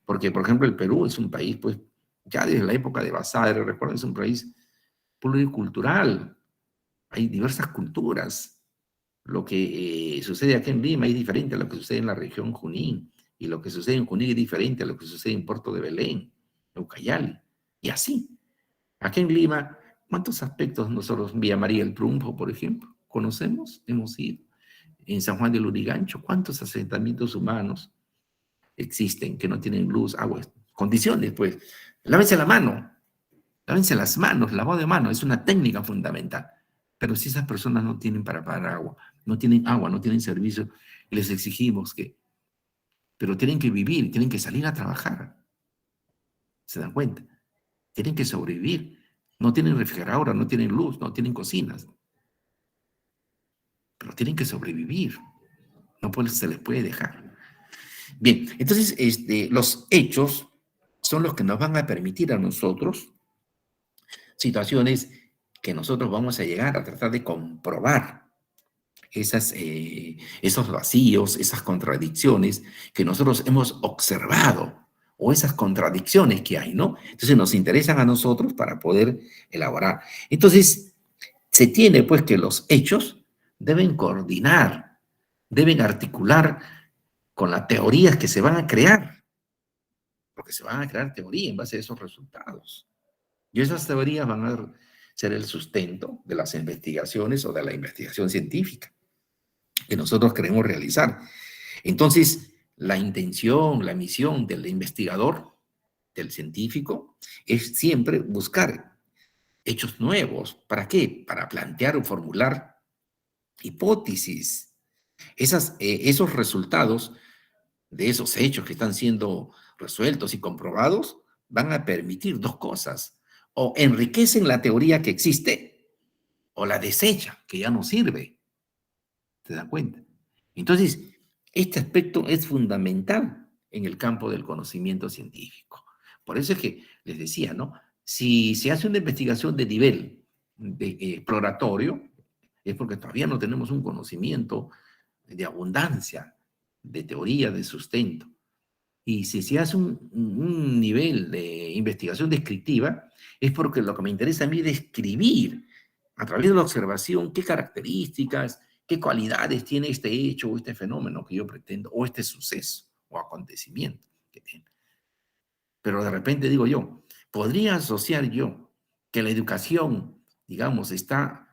Porque, por ejemplo, el Perú es un país, pues, ya desde la época de Basadre, recuerden, es un país pluricultural. Hay diversas culturas. Lo que sucede aquí en Lima es diferente a lo que sucede en la región Junín, y lo que sucede en Junín es diferente a lo que sucede en Puerto de Belén, en Ucayali, y así. Aquí en Lima, ¿cuántos aspectos nosotros, Villa María el Trunfo, por ejemplo, conocemos? Hemos ido. En San Juan del Lurigancho, ¿cuántos asentamientos humanos existen que no tienen luz, agua, condiciones? Pues, lávense la mano, lávense las manos, lavado de mano, es una técnica fundamental. Pero si esas personas no tienen para pagar agua, no tienen agua, no tienen servicio, les exigimos que pero tienen que vivir, tienen que salir a trabajar. ¿Se dan cuenta? Tienen que sobrevivir. No tienen refrigeradora, no tienen luz, no tienen cocinas, pero tienen que sobrevivir. No se les puede dejar. Bien, entonces los hechos son los que nos van a permitir a nosotros situaciones que nosotros vamos a llegar a tratar de comprobar esos vacíos, esas contradicciones que nosotros hemos observado o esas contradicciones que hay, ¿no? Entonces nos interesan a nosotros para poder elaborar. Entonces, se tiene pues que los hechos deben coordinar, deben articular con las teorías que se van a crear, porque se van a crear teorías en base a esos resultados. Y esas teorías van a ser el sustento de las investigaciones o de la investigación científica que nosotros queremos realizar. Entonces, la intención, la misión del investigador, del científico, es siempre buscar hechos nuevos. ¿Para qué? Para plantear o formular hipótesis. Esos resultados de esos hechos que están siendo resueltos y comprobados van a permitir dos cosas. O enriquecen la teoría que existe o la desecha, que ya no sirve. ¿Te das cuenta? Entonces, este aspecto es fundamental en el campo del conocimiento científico. Por eso es que les decía, ¿no? Si se hace una investigación de nivel exploratorio, es porque todavía no tenemos un conocimiento de abundancia, de teoría, de sustento. Y si se hace un nivel de investigación descriptiva, es porque lo que me interesa a mí es describir a través de la observación qué características, qué cualidades tiene este hecho o este fenómeno que yo pretendo, o este suceso o acontecimiento que tiene. Pero de repente digo yo, ¿podría asociar yo que la educación, digamos, está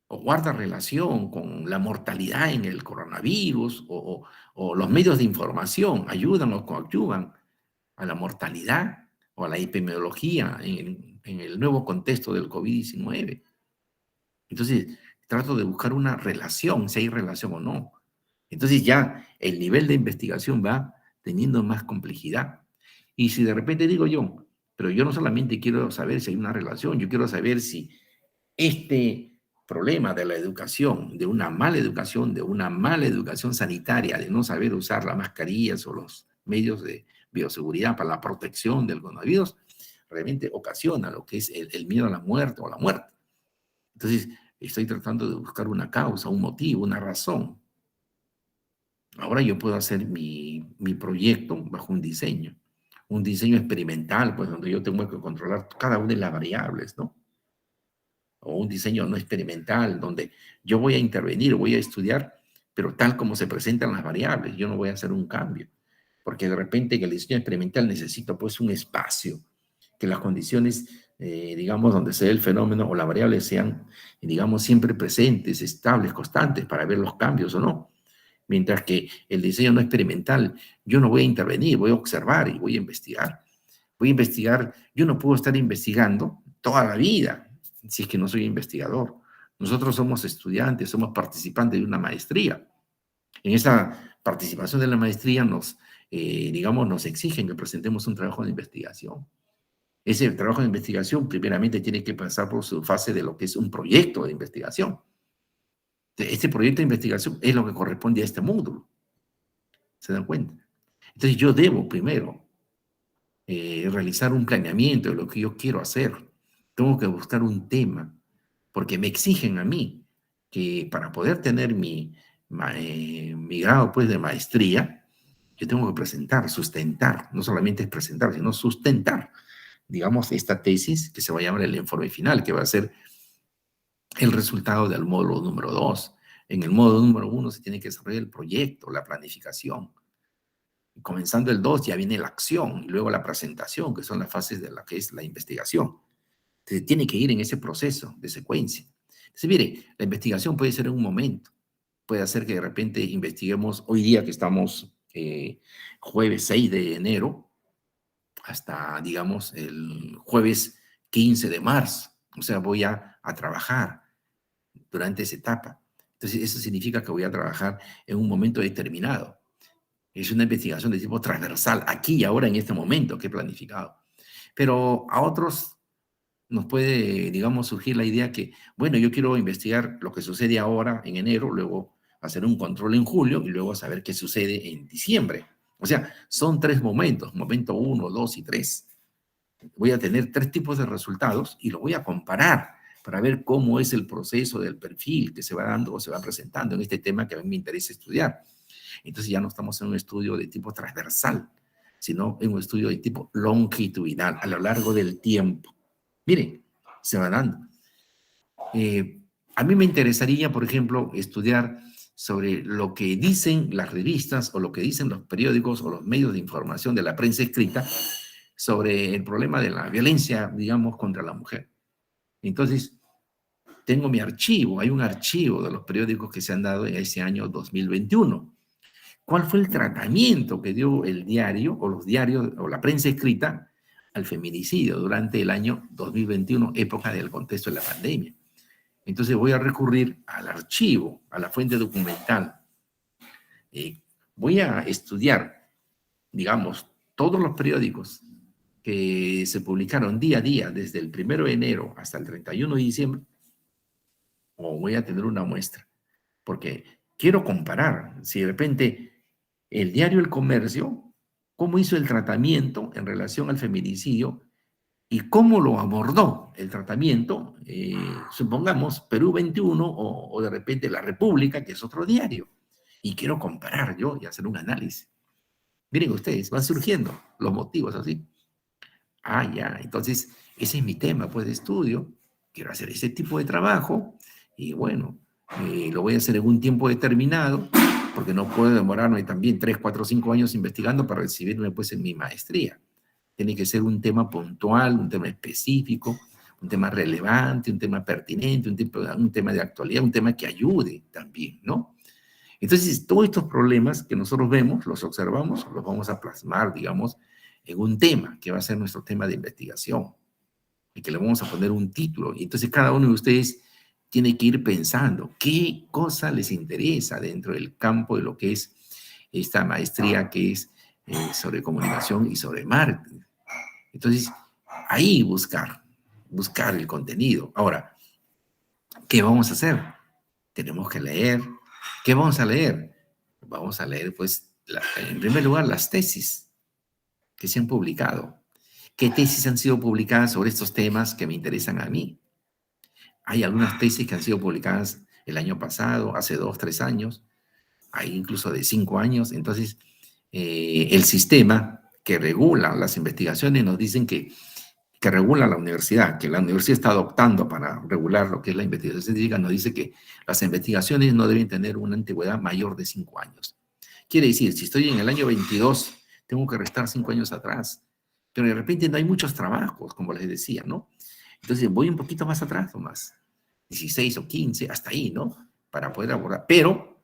o guarda relación con la mortalidad en el coronavirus o los medios de información ayudan o coadyuvan a la mortalidad o a la epidemiología en el nuevo contexto del COVID-19? Entonces, trato de buscar una relación, si hay relación o no. Entonces ya el nivel de investigación va teniendo más complejidad. Y si de repente digo yo, pero yo no solamente quiero saber si hay una relación, yo quiero saber si este problema de la educación, de una mala educación sanitaria, de no saber usar las mascarillas o los medios de bioseguridad para la protección del coronavirus, realmente ocasiona lo que es el miedo a la muerte o a la muerte. Entonces, estoy tratando de buscar una causa, un motivo, una razón. Ahora yo puedo hacer mi proyecto bajo un diseño experimental, pues donde yo tengo que controlar cada una de las variables, ¿no? O un diseño no experimental, donde yo voy a intervenir, voy a estudiar, pero tal como se presentan las variables, yo no voy a hacer un cambio, porque de repente en el diseño experimental necesito pues un espacio, que las condiciones, digamos, donde se dé el fenómeno o las variables sean, digamos, siempre presentes, estables, constantes, para ver los cambios o no. Mientras que el diseño no experimental, yo no voy a intervenir, voy a observar y voy a investigar. Voy a investigar, yo no puedo estar investigando toda la vida si es que no soy investigador. Nosotros somos estudiantes, somos participantes de una maestría. En esa participación de la maestría digamos, nos exigen que presentemos un trabajo de investigación. Ese trabajo de investigación primeramente tiene que pasar por su fase de lo que es un proyecto de investigación. Este proyecto de investigación es lo que corresponde a este módulo. ¿Se dan cuenta? Entonces yo debo primero realizar un planeamiento de lo que yo quiero hacer. Tengo que buscar un tema, porque me exigen a mí que para poder tener mi grado pues, de maestría, yo tengo que presentar, sustentar, no solamente es presentar, sino sustentar, digamos, esta tesis que se va a llamar el informe final, que va a ser el resultado del módulo número 2. En el módulo número 1 se tiene que desarrollar el proyecto, la planificación. Comenzando el 2 ya viene la acción y luego la presentación, que son las fases de la que es la investigación. Entonces, tiene que ir en ese proceso de secuencia. Entonces, mire, la investigación puede ser en un momento. Puede hacer que de repente investiguemos hoy día que estamos jueves 6 de enero hasta, digamos, el jueves 15 de marzo. O sea, voy a trabajar durante esa etapa. Entonces, eso significa que voy a trabajar en un momento determinado. Es una investigación de tipo transversal, aquí y ahora, en este momento que he planificado. Pero a otros nos puede, digamos, surgir la idea que, bueno, yo quiero investigar lo que sucede ahora en enero, luego hacer un control en julio y luego saber qué sucede en diciembre. O sea, son 3 momentos, momento 1, 2 y 3. Voy a tener 3 tipos de resultados y lo voy a comparar para ver cómo es el proceso del perfil que se va dando o se va presentando en este tema que a mí me interesa estudiar. Entonces ya no estamos en un estudio de tipo transversal, sino en un estudio de tipo longitudinal, a lo largo del tiempo. Miren, se va dando. A mí me interesaría, por ejemplo, estudiar sobre lo que dicen las revistas o lo que dicen los periódicos o los medios de información de la prensa escrita sobre el problema de la violencia, digamos, contra la mujer. Entonces, tengo mi archivo, hay un archivo de los periódicos que se han dado en ese año 2021. ¿Cuál fue el tratamiento que dio el diario o los diarios o la prensa escrita al feminicidio durante el año 2021, época del contexto de la pandemia? Entonces voy a recurrir al archivo, a la fuente documental. Voy a estudiar, digamos, todos los periódicos que se publicaron día a día desde el 1 de enero hasta el 31 de diciembre, o voy a tener una muestra, porque quiero comparar si de repente el diario El Comercio, cómo hizo el tratamiento en relación al feminicidio y cómo lo abordó el tratamiento, supongamos Perú 21 o de repente La República, que es otro diario. Y quiero comparar yo y hacer un análisis. Miren ustedes, van surgiendo los motivos así. Ah, ya, entonces ese es mi tema pues de estudio. Quiero hacer ese tipo de trabajo y bueno, lo voy a hacer en un tiempo determinado porque no puedo demorarme también 3, 4, 5 años investigando para recibirme pues en mi maestría. Tiene que ser un tema puntual, un tema específico, un tema relevante, un tema pertinente, un tema de actualidad, un tema que ayude también, ¿no? Entonces, todos estos problemas que nosotros vemos, los observamos, los vamos a plasmar, digamos, en un tema que va a ser nuestro tema de investigación y que le vamos a poner un título. Y entonces cada uno de ustedes tiene que ir pensando qué cosa les interesa dentro del campo de lo que es esta maestría que es sobre comunicación y sobre marketing. Entonces, ahí buscar el contenido. Ahora, ¿qué vamos a hacer? Tenemos que leer. ¿Qué vamos a leer? Vamos a leer, pues, en primer lugar, las tesis que se han publicado. ¿Qué tesis han sido publicadas sobre estos temas que me interesan a mí? Hay algunas tesis que han sido publicadas el año pasado, hace 2, 3 años, hay incluso de 5 años. Entonces, el sistema que regula las investigaciones nos dicen que regula la universidad, que la universidad está adoptando para regular lo que es la investigación científica, nos dice que las investigaciones no deben tener una antigüedad mayor de 5 años. Quiere decir, si estoy en el año 22, tengo que restar 5 años atrás, pero de repente no hay muchos trabajos, como les decía, ¿no? Entonces voy un poquito más atrás o más, 16 o 15, hasta ahí, ¿no? Para poder abordar. Pero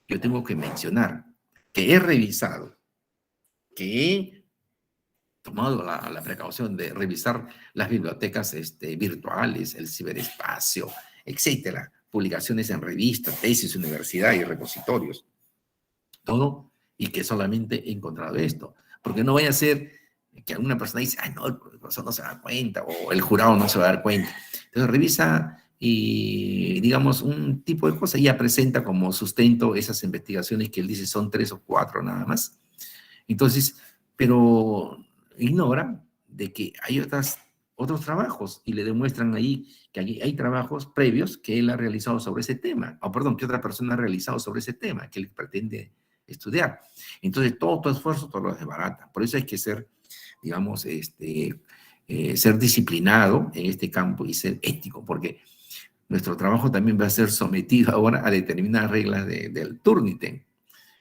yo tengo que mencionar que he revisado, que he tomado la precaución de revisar las bibliotecas virtuales, el ciberespacio, etcétera, publicaciones en revistas, tesis, universidad y repositorios, todo, y que solamente he encontrado esto, porque no vaya a ser que alguna persona dice, ay, no, el profesor no se da cuenta, o el jurado no se va a dar cuenta. Entonces revisa y, digamos, un tipo de cosa, y ya presenta como sustento esas investigaciones que él dice son 3 o 4 nada más. Entonces, pero ignora de que hay otros trabajos y le demuestran ahí que hay trabajos previos que él ha realizado sobre ese tema, o perdón, que otra persona ha realizado sobre ese tema que él pretende estudiar. Entonces, todo tu esfuerzo te lo desbarata. Por eso hay que ser, digamos, ser disciplinado en este campo y ser ético, porque nuestro trabajo también va a ser sometido ahora a determinadas reglas del Turnitin,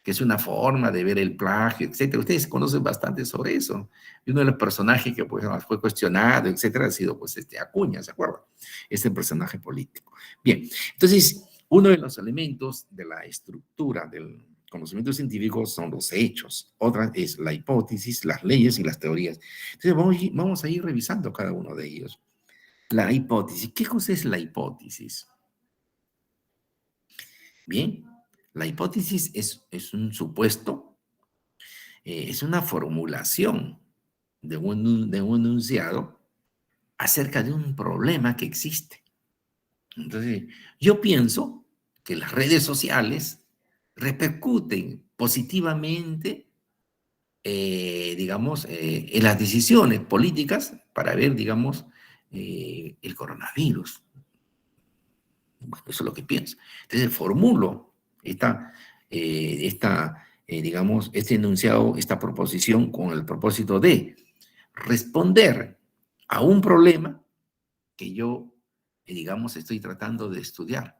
que es una forma de ver el plagio, etcétera. Ustedes conocen bastante sobre eso. Y uno de los personajes que pues, fue cuestionado, etcétera, ha sido pues Acuña, ¿se acuerdan? Este personaje político. Bien, entonces, uno de los elementos de la estructura del conocimiento científico son los hechos. Otra es la hipótesis, las leyes y las teorías. Entonces, vamos a ir revisando cada uno de ellos. La hipótesis. ¿Qué cosa es la hipótesis? Bien, la hipótesis es un supuesto es una formulación de un enunciado acerca de un problema que existe. Entonces, yo pienso que las redes sociales repercuten positivamente, digamos, en las decisiones políticas para ver, digamos, el coronavirus. Bueno, eso es lo que pienso. Entonces, formulo digamos, este enunciado, esta proposición con el propósito de responder a un problema que yo, digamos, estoy tratando de estudiar.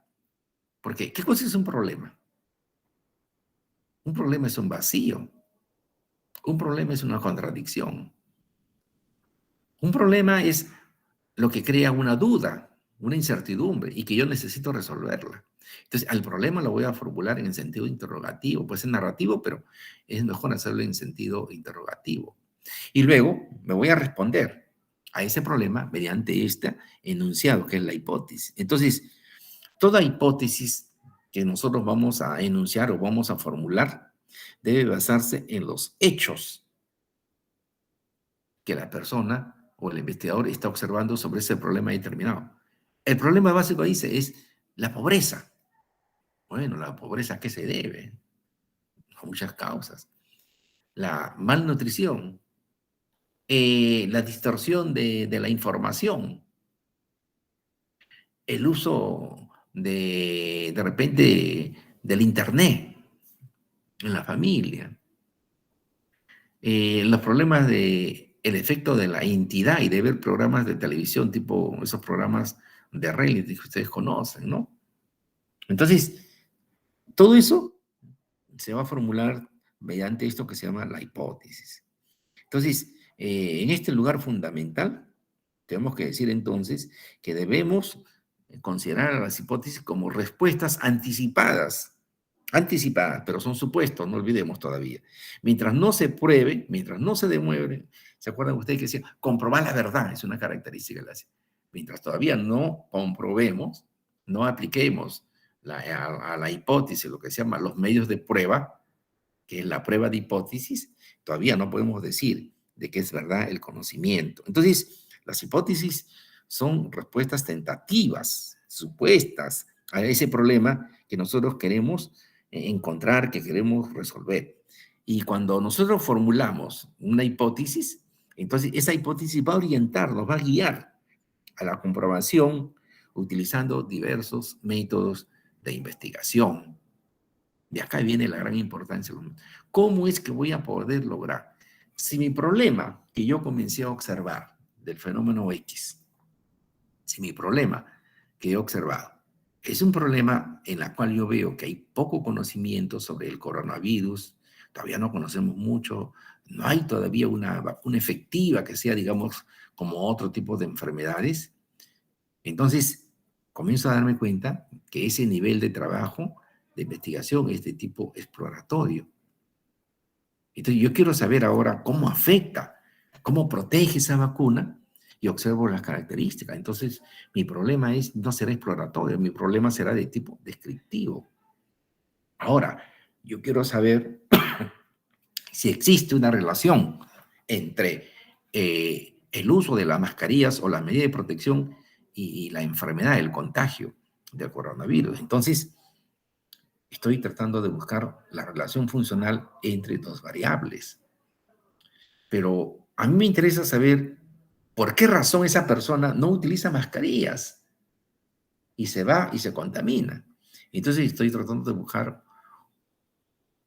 Porque, ¿qué cosa es un problema? Un problema es un vacío. Un problema es una contradicción. Un problema es lo que crea una duda, una incertidumbre y que yo necesito resolverla. Entonces, al problema lo voy a formular en el sentido interrogativo, puede ser narrativo, pero es mejor hacerlo en sentido interrogativo. Y luego me voy a responder a ese problema mediante este enunciado, que es la hipótesis. Entonces, toda hipótesis que nosotros vamos a enunciar o vamos a formular debe basarse en los hechos que la persona o el investigador está observando sobre ese problema determinado. El problema básico dice es la pobreza. Bueno, la pobreza, ¿a qué se debe? A muchas causas. La malnutrición, la distorsión de la información, el uso de repente del Internet en la familia, los problemas de el efecto de la entidad y de ver programas de televisión tipo esos programas de reality que ustedes conocen, ¿no? Entonces, todo eso se va a formular mediante esto que se llama la hipótesis. Entonces, en este lugar fundamental, tenemos que decir entonces que debemos considerar a las hipótesis como respuestas anticipadas, pero son supuestos, no olvidemos todavía. Mientras no se pruebe, mientras no se demuestre, ¿se acuerdan ustedes que decía comprobar la verdad? Es una característica de la ciencia. Mientras todavía no comprobemos, no apliquemos a la hipótesis, lo que se llama los medios de prueba, que es la prueba de hipótesis, todavía no podemos decir de qué es verdad el conocimiento. Entonces, las hipótesis son respuestas tentativas, supuestas a ese problema que nosotros queremos encontrar, que queremos resolver. Y cuando nosotros formulamos una hipótesis, entonces esa hipótesis va a orientarnos, va a guiar a la comprobación utilizando diversos métodos de investigación. De acá viene la gran importancia. ¿Cómo es que voy a poder lograr? Si mi problema que yo comencé a observar del fenómeno X, si mi problema que he observado es un problema en el cual yo veo que hay poco conocimiento sobre el coronavirus, todavía no conocemos mucho, no hay todavía una vacuna efectiva que sea, digamos, como otro tipo de enfermedades, entonces comienzo a darme cuenta que ese nivel de trabajo, de investigación, es de tipo exploratorio. Entonces yo quiero saber ahora cómo afecta, cómo protege esa vacuna y observo las características. Entonces mi problema no será exploratorio, mi problema será de tipo descriptivo. Ahora, yo quiero saber si existe una relación entre el uso de las mascarillas o las medidas de protección y la enfermedad, el contagio del coronavirus. Entonces, estoy tratando de buscar la relación funcional entre dos variables. Pero a mí me interesa saber por qué razón esa persona no utiliza mascarillas y se va y se contamina. Entonces estoy tratando de buscar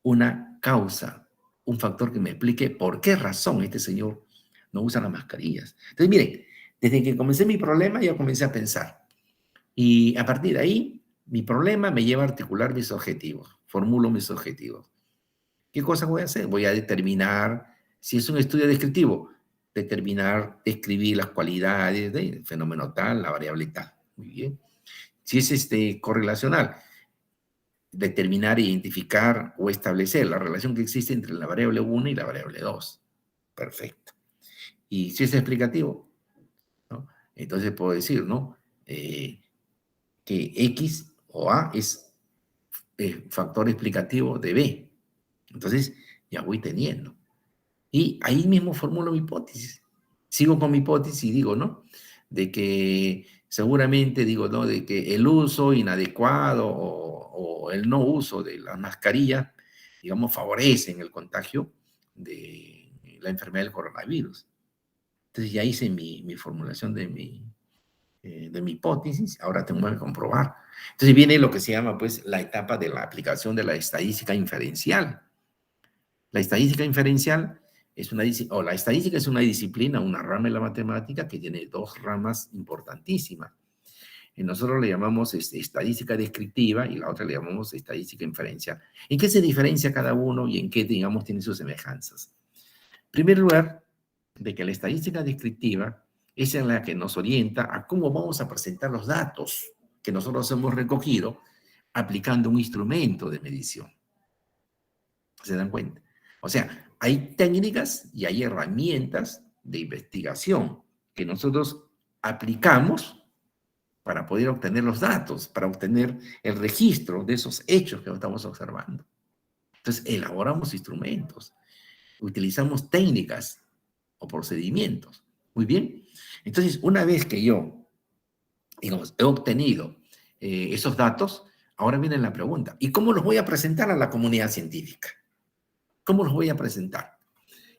una causa, un factor que me explique por qué razón este señor no usa las mascarillas. Entonces, miren, desde que comencé mi problema, ya comencé a pensar. Y a partir de ahí, mi problema me lleva a articular mis objetivos, formulo mis objetivos. ¿Qué cosa voy a hacer? Voy a determinar, si es un estudio descriptivo, describir las cualidades del fenómeno tal, la variable tal. Muy bien. Si es correlacional, determinar, identificar o establecer la relación que existe entre la variable 1 y la variable 2. Perfecto. Y si es explicativo, ¿no? Entonces puedo decir, ¿no? Que X o A es factor explicativo de B. Entonces ya voy teniendo. Y ahí mismo formulo mi hipótesis. Sigo con mi hipótesis y digo, ¿no? De que seguramente, digo, ¿no? De que el uso inadecuado o el no uso de las mascarillas, digamos, favorecen el contagio de la enfermedad del coronavirus. Entonces ya hice mi formulación de mi hipótesis, ahora tengo que comprobar. Entonces viene lo que se llama, pues, la etapa de la aplicación de la estadística inferencial. La estadística inferencial es o la estadística es una disciplina, una rama de la matemática que tiene dos ramas importantísimas. Y nosotros le llamamos estadística descriptiva y la otra le llamamos estadística inferencial. ¿En qué se diferencia cada uno y en qué, digamos, tiene sus semejanzas? En primer lugar, de que la estadística descriptiva es en la que nos orienta a cómo vamos a presentar los datos que nosotros hemos recogido aplicando un instrumento de medición. ¿Se dan cuenta? O sea, hay técnicas y hay herramientas de investigación que nosotros aplicamos para poder obtener los datos, para obtener el registro de esos hechos que estamos observando. Entonces, elaboramos instrumentos, utilizamos técnicas o procedimientos. Muy bien. Entonces, una vez que yo, digamos, he obtenido esos datos, ahora viene la pregunta, ¿y cómo los voy a presentar a la comunidad científica? ¿Cómo los voy a presentar?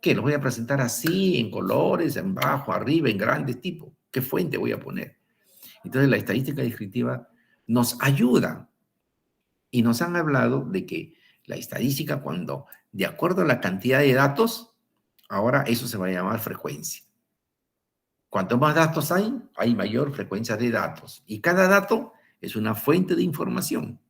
¿Qué? ¿Los voy a presentar así, en colores, en bajo, arriba, en grandes tipos? ¿Qué fuente voy a poner? Entonces, la estadística descriptiva nos ayuda y nos han hablado de que la estadística, cuando de acuerdo a la cantidad de datos, ahora eso se va a llamar frecuencia. Cuanto más datos hay mayor frecuencia de datos. Y cada dato es una fuente de información.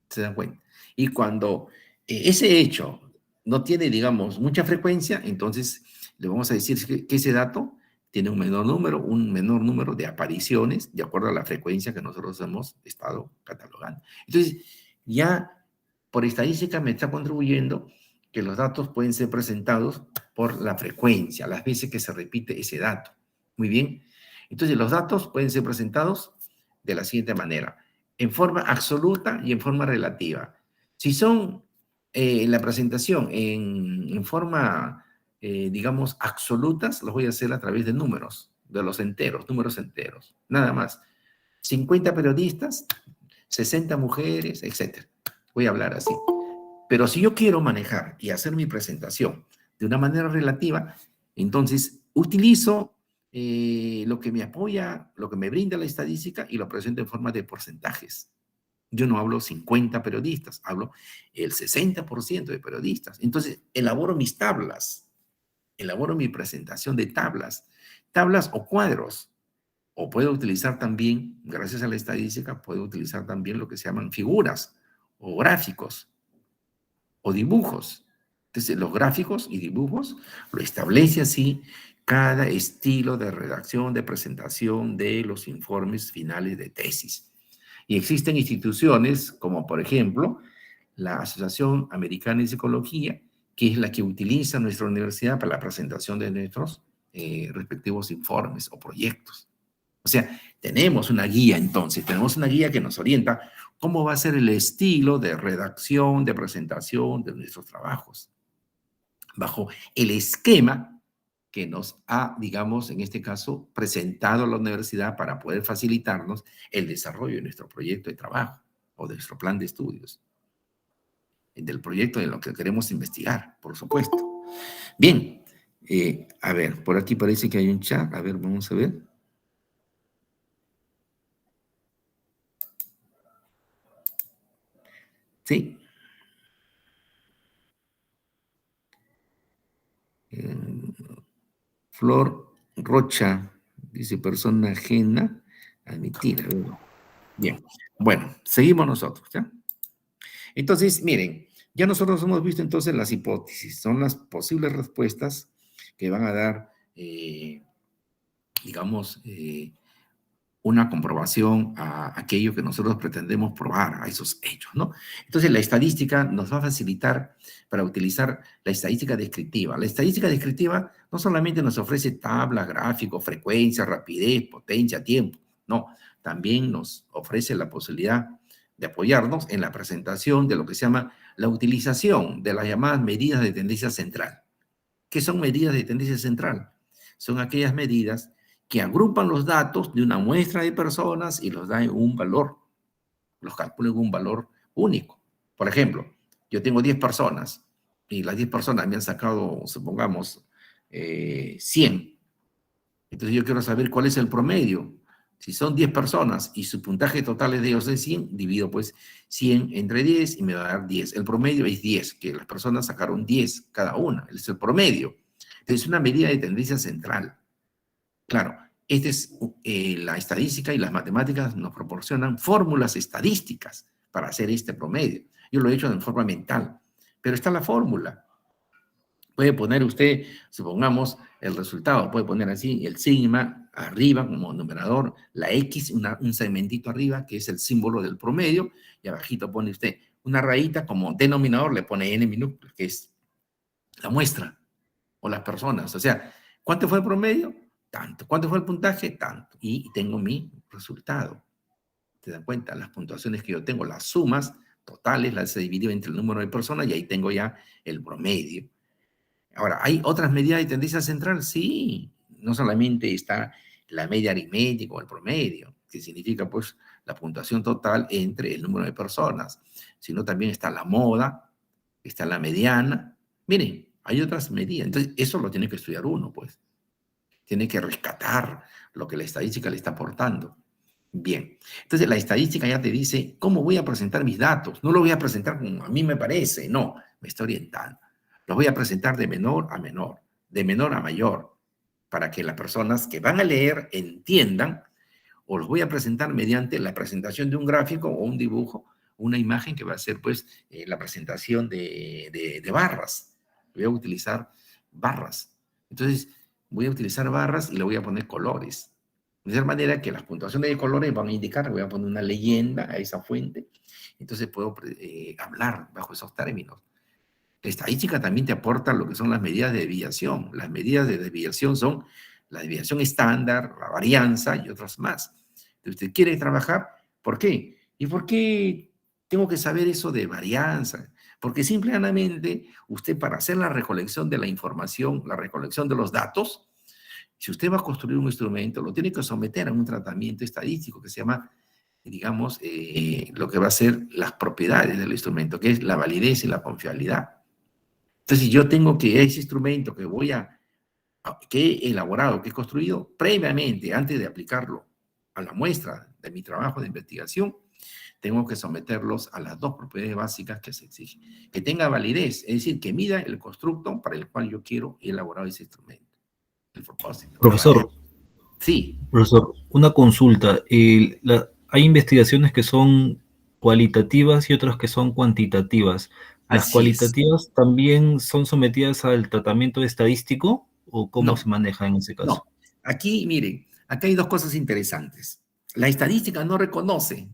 ¿Se dan cuenta? Y cuando ese hecho no tiene, digamos, mucha frecuencia, entonces le vamos a decir que ese dato tiene un menor número de apariciones de acuerdo a la frecuencia que nosotros hemos estado catalogando. Entonces, ya por estadística me está contribuyendo que los datos pueden ser presentados por la frecuencia, las veces que se repite ese dato. Muy bien. Entonces, los datos pueden ser presentados de la siguiente manera: en forma absoluta y en forma relativa. Si son la presentación en forma, digamos, absolutas, los voy a hacer a través de números, de los enteros, números enteros, nada más. 50 periodistas, 60 mujeres, etc. Voy a hablar así. Pero si yo quiero manejar y hacer mi presentación de una manera relativa, entonces utilizo lo que me apoya, lo que me brinda la estadística y lo presento en forma de porcentajes. Yo no hablo 50 periodistas, hablo el 60% de periodistas. Entonces, elaboro mis tablas, elaboro mi presentación de tablas o cuadros. O puedo utilizar también, gracias a la estadística, puedo utilizar también lo que se llaman figuras o gráficos o dibujos. Entonces, los gráficos y dibujos lo establece así cada estilo de redacción, de presentación de los informes finales de tesis. Y existen instituciones como, por ejemplo, la Asociación Americana de Psicología, que es la que utiliza nuestra universidad para la presentación de nuestros respectivos informes o proyectos. O sea, tenemos una guía entonces, tenemos una guía que nos orienta cómo va a ser el estilo de redacción, de presentación de nuestros trabajos, bajo el esquema que nos ha, digamos, en este caso, presentado la universidad para poder facilitarnos el desarrollo de nuestro proyecto de trabajo o de nuestro plan de estudios, del proyecto de lo que queremos investigar, por supuesto. Bien, a ver, por aquí parece que hay un chat, a ver, vamos a ver. Sí. Flor Rocha, dice persona ajena, admitir. Bien, bueno, seguimos nosotros, ¿ya? Entonces, miren, ya nosotros hemos visto entonces las hipótesis, son las posibles respuestas que van a dar, digamos, una comprobación a aquello que nosotros pretendemos probar, a esos hechos, ¿no? Entonces, la estadística nos va a facilitar para utilizar la estadística descriptiva. La estadística descriptiva no solamente nos ofrece tabla, gráfico, frecuencia, rapidez, potencia, tiempo, no, también nos ofrece la posibilidad de apoyarnos en la presentación de lo que se llama la utilización de las llamadas medidas de tendencia central. ¿Qué son medidas de tendencia central? Son aquellas medidas que agrupan los datos de una muestra de personas y los dan en un valor, los calculan en un valor único. Por ejemplo, yo tengo 10 personas y las 10 personas me han sacado, supongamos, 100. Entonces yo quiero saber cuál es el promedio. Si son 10 personas y su puntaje total es de ellos de 100, divido pues 100 entre 10 y me va a dar 10. El promedio es 10, que las personas sacaron 10 cada una. Es el promedio. Entonces es una medida de tendencia central. Claro, esta es la estadística y las matemáticas nos proporcionan fórmulas estadísticas para hacer este promedio. Yo lo he hecho de forma mental, pero está la fórmula. Puede poner usted, supongamos, el resultado, puede poner así el sigma arriba como numerador, la X, un segmentito arriba, que es el símbolo del promedio, y abajito pone usted una rayita como denominador, le pone n minúscula, que es la muestra o las personas. O sea, ¿cuánto fue el promedio? Tanto. ¿Cuánto fue el puntaje? Tanto. Y tengo mi resultado. ¿Te dan cuenta? Las puntuaciones que yo tengo, las sumas totales, las he dividido entre el número de personas y ahí tengo ya el promedio. Ahora, ¿hay otras medidas de tendencia central? Sí, no solamente está la media aritmética o el promedio, que significa pues la puntuación total entre el número de personas, sino también está la moda, está la mediana. Miren, hay otras medidas. Entonces, eso lo tiene que estudiar uno, pues. Tiene que rescatar lo que la estadística le está aportando. Bien, entonces la estadística ya te dice cómo voy a presentar mis datos. No lo voy a presentar como a mí me parece, no, me estoy orientando. Los voy a presentar de menor a menor, de menor a mayor, para que las personas que van a leer entiendan, o los voy a presentar mediante la presentación de un gráfico o un dibujo, una imagen que va a ser pues la presentación de barras. Voy a utilizar barras. Entonces, voy a utilizar barras y le voy a poner colores. De tal manera que las puntuaciones de colores van a indicar, voy a poner una leyenda a esa fuente, entonces puedo hablar bajo esos términos. La estadística también te aporta lo que son las medidas de desviación. Las medidas de desviación son la desviación estándar, la varianza y otras más. Entonces, usted quiere trabajar, ¿por qué? ¿Y por qué tengo que saber eso de varianza? Porque simplemente usted para hacer la recolección de la información, la recolección de los datos, si usted va a construir un instrumento, lo tiene que someter a un tratamiento estadístico que se llama, digamos, lo que va a ser las propiedades del instrumento, que es la validez y la confiabilidad. Entonces, yo tengo que ese instrumento que he elaborado, que he construido previamente, antes de aplicarlo a la muestra de mi trabajo de investigación, tengo que someterlos a las dos propiedades básicas que se exigen. Que tenga validez, es decir, que mida el constructo para el cual yo quiero elaborar ese instrumento. El propósito, la validez. Profesor, Sí. profesor, una consulta. Hay investigaciones que son cualitativas y otras que son cuantitativas. ¿Las Así es. cualitativas también son sometidas al tratamiento estadístico o cómo se No, maneja en ese caso? no. Aquí, miren, acá hay dos cosas interesantes. La estadística no reconoce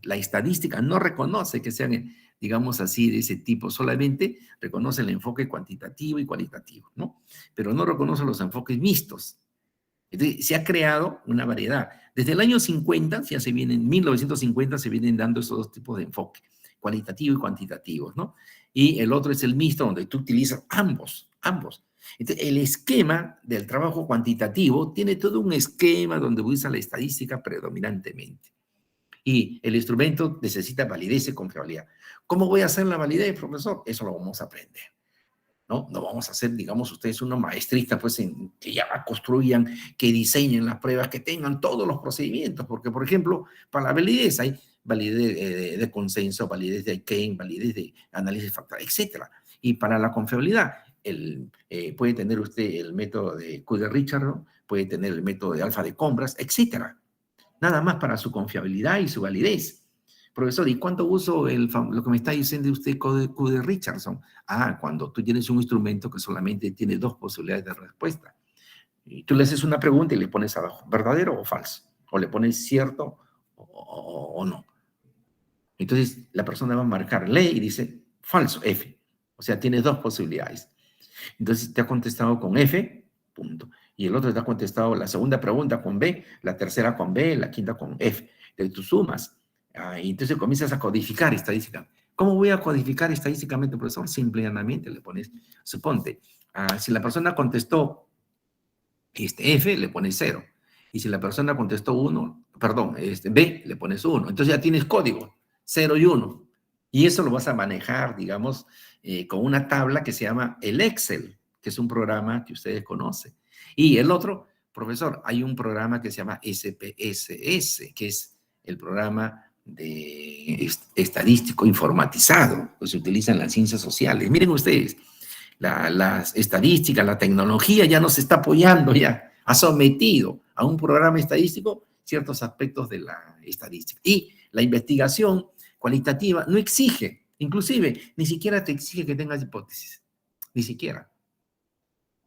que sean, digamos así, de ese tipo, solamente reconoce el enfoque cuantitativo y cualitativo, ¿no? Pero no reconoce los enfoques mixtos. Entonces, se ha creado una variedad. Desde el año 50, ya se vienen, 1950, se vienen dando esos dos tipos de enfoque, cualitativo y cuantitativo, ¿no? Y el otro es el mixto, donde tú utilizas ambos, ambos. Entonces, el esquema del trabajo cuantitativo tiene todo un esquema donde usa la estadística predominantemente. Y el instrumento necesita validez y confiabilidad. ¿Cómo voy a hacer la validez, profesor? Eso lo vamos a aprender. ¿No? No vamos a hacer, digamos, ustedes una maestrista, pues, que ya construyan, que diseñen las pruebas, que tengan todos los procedimientos, porque, por ejemplo, para la validez hay validez de consenso, validez de Aikens, validez de análisis factorial, etcétera. Y para la confiabilidad, puede tener usted el método de Couder-Richardson, puede tener el método de alfa de compras, etcétera. Nada más para su confiabilidad y su validez. Profesor, ¿y cuánto uso lo que me está diciendo usted, Couder-Richardson? Ah, cuando tú tienes un instrumento que solamente tiene dos posibilidades de respuesta. Y tú le haces una pregunta y le pones abajo, ¿verdadero o falso? O le pones cierto o no. Entonces, la persona va a marcar, lee y dice, falso, F. O sea, tiene dos posibilidades. Entonces, te ha contestado con F, punto. Y el otro te ha contestado la segunda pregunta con B, la tercera con B, la quinta con F. Entonces, tú sumas. Y entonces comienzas a codificar estadística. ¿Cómo voy a codificar estadísticamente, profesor? Simplemente le pones, suponte, Si la persona contestó F, le pones 0. Y si la persona contestó 1, perdón, B, le pones 1. Entonces ya tienes código, 0 y 1. Y eso lo vas a manejar, digamos, con una tabla que se llama el Excel, que es un programa que ustedes conocen. Y el otro, profesor, hay un programa que se llama SPSS, que es el programa de estadístico informatizado, que se utiliza en las ciencias sociales. Miren ustedes, las estadísticas, la tecnología ya nos está apoyando, ya ha sometido a un programa estadístico ciertos aspectos de la estadística. Y la investigación cualitativa no exige, inclusive, ni siquiera te exige que tengas hipótesis, ni siquiera.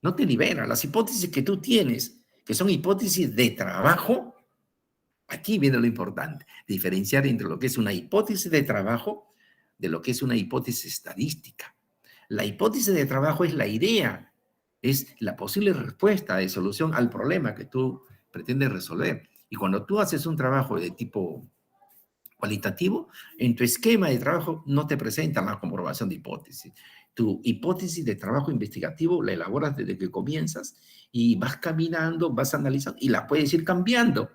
No te libera. Las hipótesis que tú tienes, que son hipótesis de trabajo, aquí viene lo importante, diferenciar entre lo que es una hipótesis de trabajo de lo que es una hipótesis estadística. La hipótesis de trabajo es la idea, es la posible respuesta de solución al problema que tú pretendes resolver. Y cuando tú haces un trabajo de tipo cualitativo, en tu esquema de trabajo no te presentan la comprobación de hipótesis. Tu hipótesis de trabajo investigativo la elaboras desde que comienzas y vas caminando, vas analizando y la puedes ir cambiando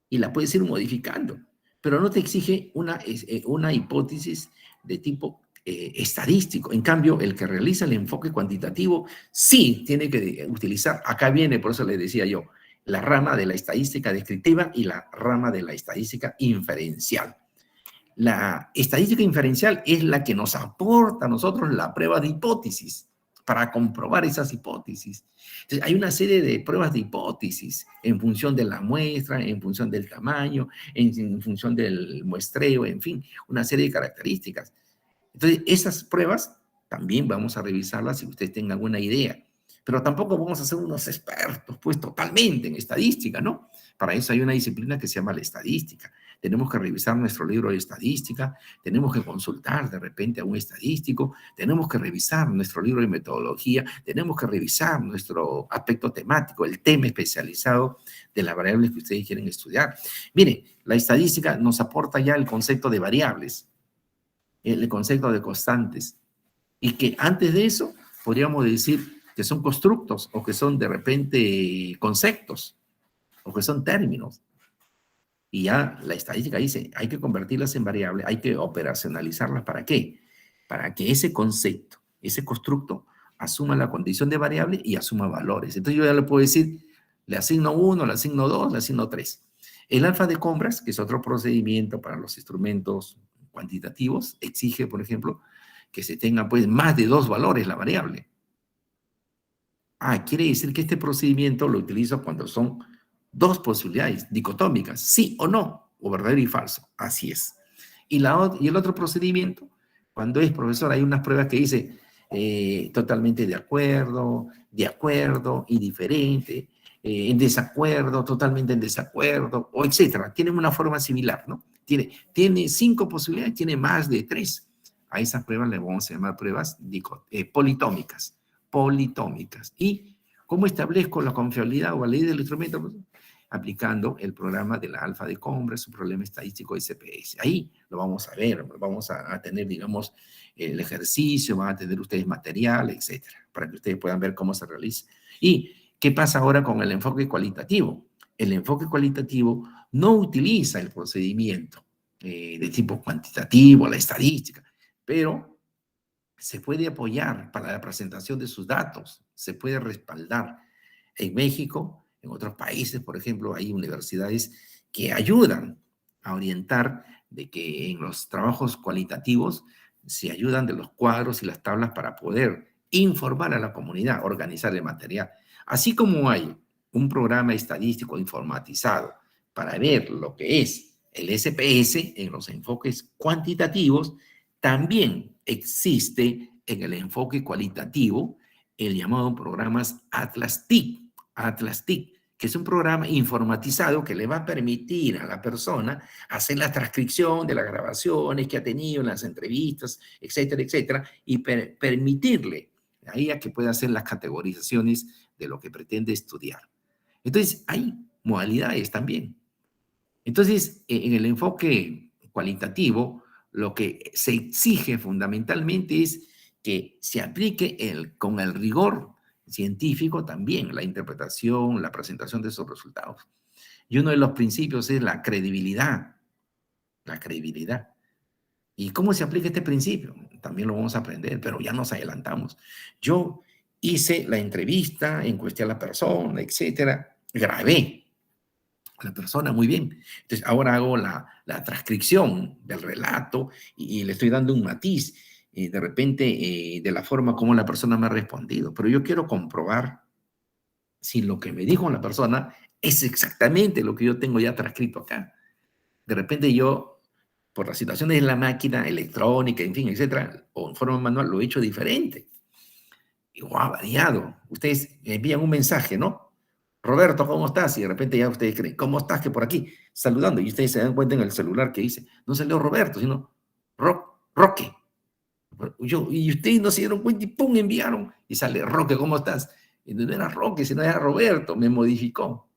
y la puedes ir modificando, pero no te exige una hipótesis de tipo estadístico. En cambio, el que realiza el enfoque cuantitativo sí tiene que utilizar, acá viene, por eso le decía yo, la rama de la estadística descriptiva y la rama de la estadística inferencial. La estadística inferencial es la que nos aporta a nosotros la prueba de hipótesis para comprobar esas hipótesis. Entonces, hay una serie de pruebas de hipótesis en función de la muestra, en función del tamaño, en función del muestreo, en fin, una serie de características. Entonces, esas pruebas también vamos a revisarlas si ustedes tengan alguna idea. Pero tampoco vamos a ser unos expertos, pues, totalmente en estadística, ¿no? Para eso hay una disciplina que se llama la estadística. Tenemos que revisar nuestro libro de estadística, tenemos que consultar de repente a un estadístico, tenemos que revisar nuestro libro de metodología, tenemos que revisar nuestro aspecto temático, el tema especializado de las variables que ustedes quieren estudiar. Miren, la estadística nos aporta ya el concepto de variables, el concepto de constantes, y que antes de eso podríamos decir que son constructos o que son de repente conceptos o que son términos. Y ya la estadística dice, hay que convertirlas en variables, hay que operacionalizarlas. ¿Para qué? Para que ese concepto, ese constructo, asuma la condición de variable y asuma valores. Entonces yo ya le puedo decir, le asigno 1, le asigno 2, le asigno 3. El alfa de compras, que es otro procedimiento para los instrumentos cuantitativos, exige, por ejemplo, que se tenga pues más de 2 valores la variable. Quiere decir que este procedimiento lo utilizo cuando son 2 posibilidades dicotómicas, sí o no, o verdadero y falso. Así es. Y el otro procedimiento, cuando es, profesor, hay unas pruebas que dice totalmente de acuerdo, indiferente, en desacuerdo, totalmente en desacuerdo, o etcétera. Tienen una forma similar, ¿no? Tiene 5 posibilidades, tiene más de 3. A esas pruebas le vamos a llamar pruebas politómicas. ¿Y cómo establezco la confiabilidad o validez del instrumento? Pues, aplicando el programa de la alfa de Compras, su problema estadístico SPS. Ahí lo vamos a ver, vamos a tener, digamos, el ejercicio, van a tener ustedes material, etcétera, para que ustedes puedan ver cómo se realiza. ¿Y qué pasa ahora con el enfoque cualitativo? El enfoque cualitativo no utiliza el procedimiento de tipo cuantitativo, la estadística, pero se puede apoyar para la presentación de sus datos, se puede respaldar. En México, en otros países, por ejemplo, hay universidades que ayudan a orientar de que en los trabajos cualitativos se ayudan de los cuadros y las tablas para poder informar a la comunidad, organizar el material. Así como hay un programa estadístico informatizado para ver lo que es el SPS en los enfoques cuantitativos, también existe en el enfoque cualitativo el llamado programas Atlas-TIC, que es un programa informatizado que le va a permitir a la persona hacer la transcripción de las grabaciones que ha tenido en las entrevistas, etcétera, etcétera, y permitirle a ella que pueda hacer las categorizaciones de lo que pretende estudiar. Entonces, hay modalidades también. Entonces, en el enfoque cualitativo, lo que se exige fundamentalmente es que se aplique con el rigor científico también la interpretación, la presentación de esos resultados. Y uno de los principios es la credibilidad. La credibilidad. ¿Y cómo se aplica este principio? También lo vamos a aprender, pero ya nos adelantamos. Yo hice la entrevista, encuesté a la persona, etcétera, grabé a la persona muy bien. Entonces, ahora hago la transcripción del relato y le estoy dando un matiz, de repente, de la forma como la persona me ha respondido. Pero yo quiero comprobar si lo que me dijo la persona es exactamente lo que yo tengo ya transcrito acá. De repente yo, por las situaciones de la máquina electrónica, en fin, etcétera, o en forma manual, lo he hecho diferente. Y wow, ha variado. Ustedes me envían un mensaje, ¿no? Roberto, ¿cómo estás? Y de repente ya ustedes creen, ¿cómo estás? Que por aquí, saludando. Y ustedes se dan cuenta en el celular que dice, no salió Roberto, sino Roque. Y ustedes no se dieron cuenta y ¡pum! Enviaron. Y sale, Roque, ¿cómo estás? Y no era Roque, sino era Roberto, me modificó.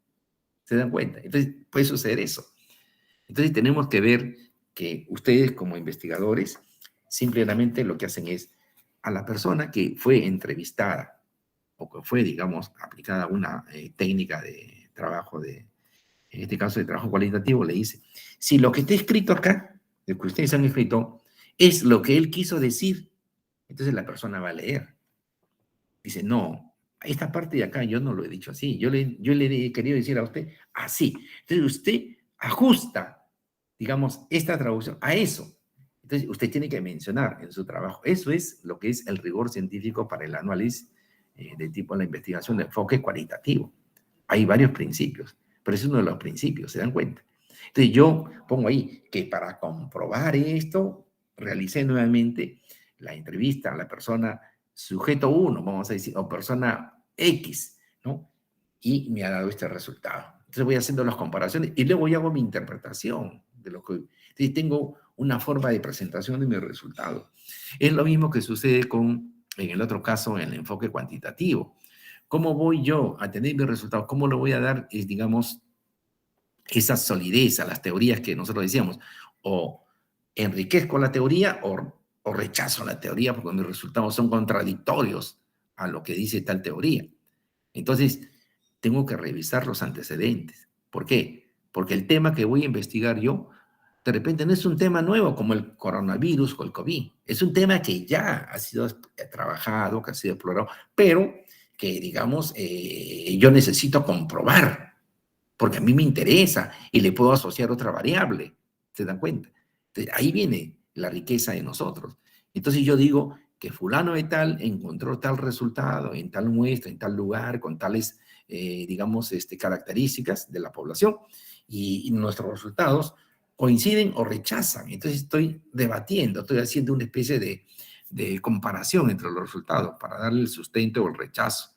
¿Se dan cuenta? Entonces puede suceder eso. Entonces tenemos que ver que ustedes como investigadores simplemente lo que hacen es a la persona que fue entrevistada o que fue, digamos, aplicada una técnica de trabajo, en este caso de trabajo cualitativo, le dice, si lo que está escrito acá, lo que ustedes han escrito, es lo que él quiso decir, entonces la persona va a leer. Dice, no, esta parte de acá yo no lo he dicho así, yo le he querido decir a usted así. Entonces usted ajusta, digamos, esta traducción a eso. Entonces usted tiene que mencionar en su trabajo. Eso es lo que es el rigor científico para el análisis de tipo la investigación de enfoque cualitativo. Hay varios principios, pero es uno de los principios, ¿se dan cuenta? Entonces yo pongo ahí que para comprobar esto, realicé nuevamente la entrevista a la persona sujeto 1, vamos a decir, o persona X, ¿no? Y me ha dado este resultado. Entonces voy haciendo las comparaciones y luego yo hago mi interpretación de lo que... Entonces tengo una forma de presentación de mi resultado. Es lo mismo que sucede en el otro caso, en el enfoque cuantitativo. ¿Cómo voy yo a tener mi resultado? ¿Cómo lo voy a dar, digamos, esa solidez a las teorías que nosotros decíamos? O enriquezco la teoría o rechazo la teoría porque mis resultados son contradictorios a lo que dice tal teoría. Entonces, tengo que revisar los antecedentes. ¿Por qué? Porque el tema que voy a investigar yo, de repente no es un tema nuevo como el coronavirus o el COVID. Es un tema que ya ha sido trabajado, que ha sido explorado, pero que, digamos, yo necesito comprobar, porque a mí me interesa y le puedo asociar otra variable. ¿Se dan cuenta? Entonces, ahí viene la riqueza de nosotros. Entonces yo digo que fulano de tal encontró tal resultado en tal muestra, en tal lugar, con tales, digamos, características de la población, y nuestros resultados coinciden o rechazan. Entonces estoy debatiendo, estoy haciendo una especie de comparación entre los resultados para darle el sustento o el rechazo.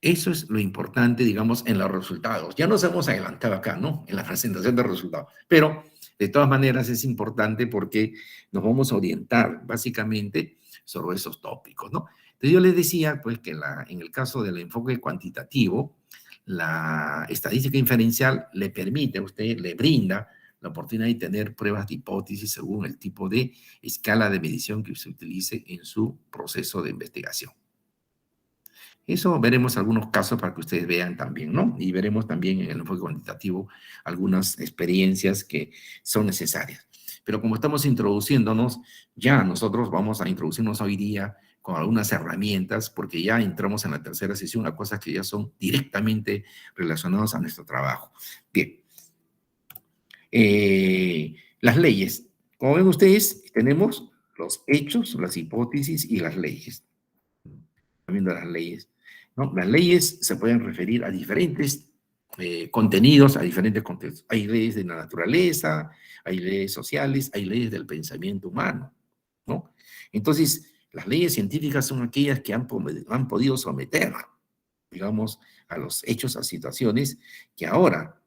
Eso es lo importante, digamos, en los resultados. Ya nos hemos adelantado acá, ¿no? En la presentación de resultados. Pero, de todas maneras, es importante porque nos vamos a orientar, básicamente, sobre esos tópicos, ¿no? Entonces, yo les decía, pues, que en el caso del enfoque cuantitativo, la estadística inferencial le permite a usted, le brinda la oportunidad de tener pruebas de hipótesis según el tipo de escala de medición que se utilice en su proceso de investigación. Eso veremos algunos casos para que ustedes vean también, ¿no? Y veremos también en el enfoque cuantitativo algunas experiencias que son necesarias. Pero como estamos introduciéndonos, ya nosotros vamos a introducirnos hoy día con algunas herramientas, porque ya entramos en la tercera sesión a cosas que ya son directamente relacionadas a nuestro trabajo. Bien. Las leyes. Como ven ustedes, tenemos los hechos, las hipótesis y las leyes. Viendo las leyes, ¿no? Las leyes se pueden referir a diferentes contenidos, a diferentes contextos. Hay leyes de la naturaleza, hay leyes sociales, hay leyes del pensamiento humano, ¿no? Entonces, las leyes científicas son aquellas que han podido someter, digamos, a los hechos, a situaciones que ahora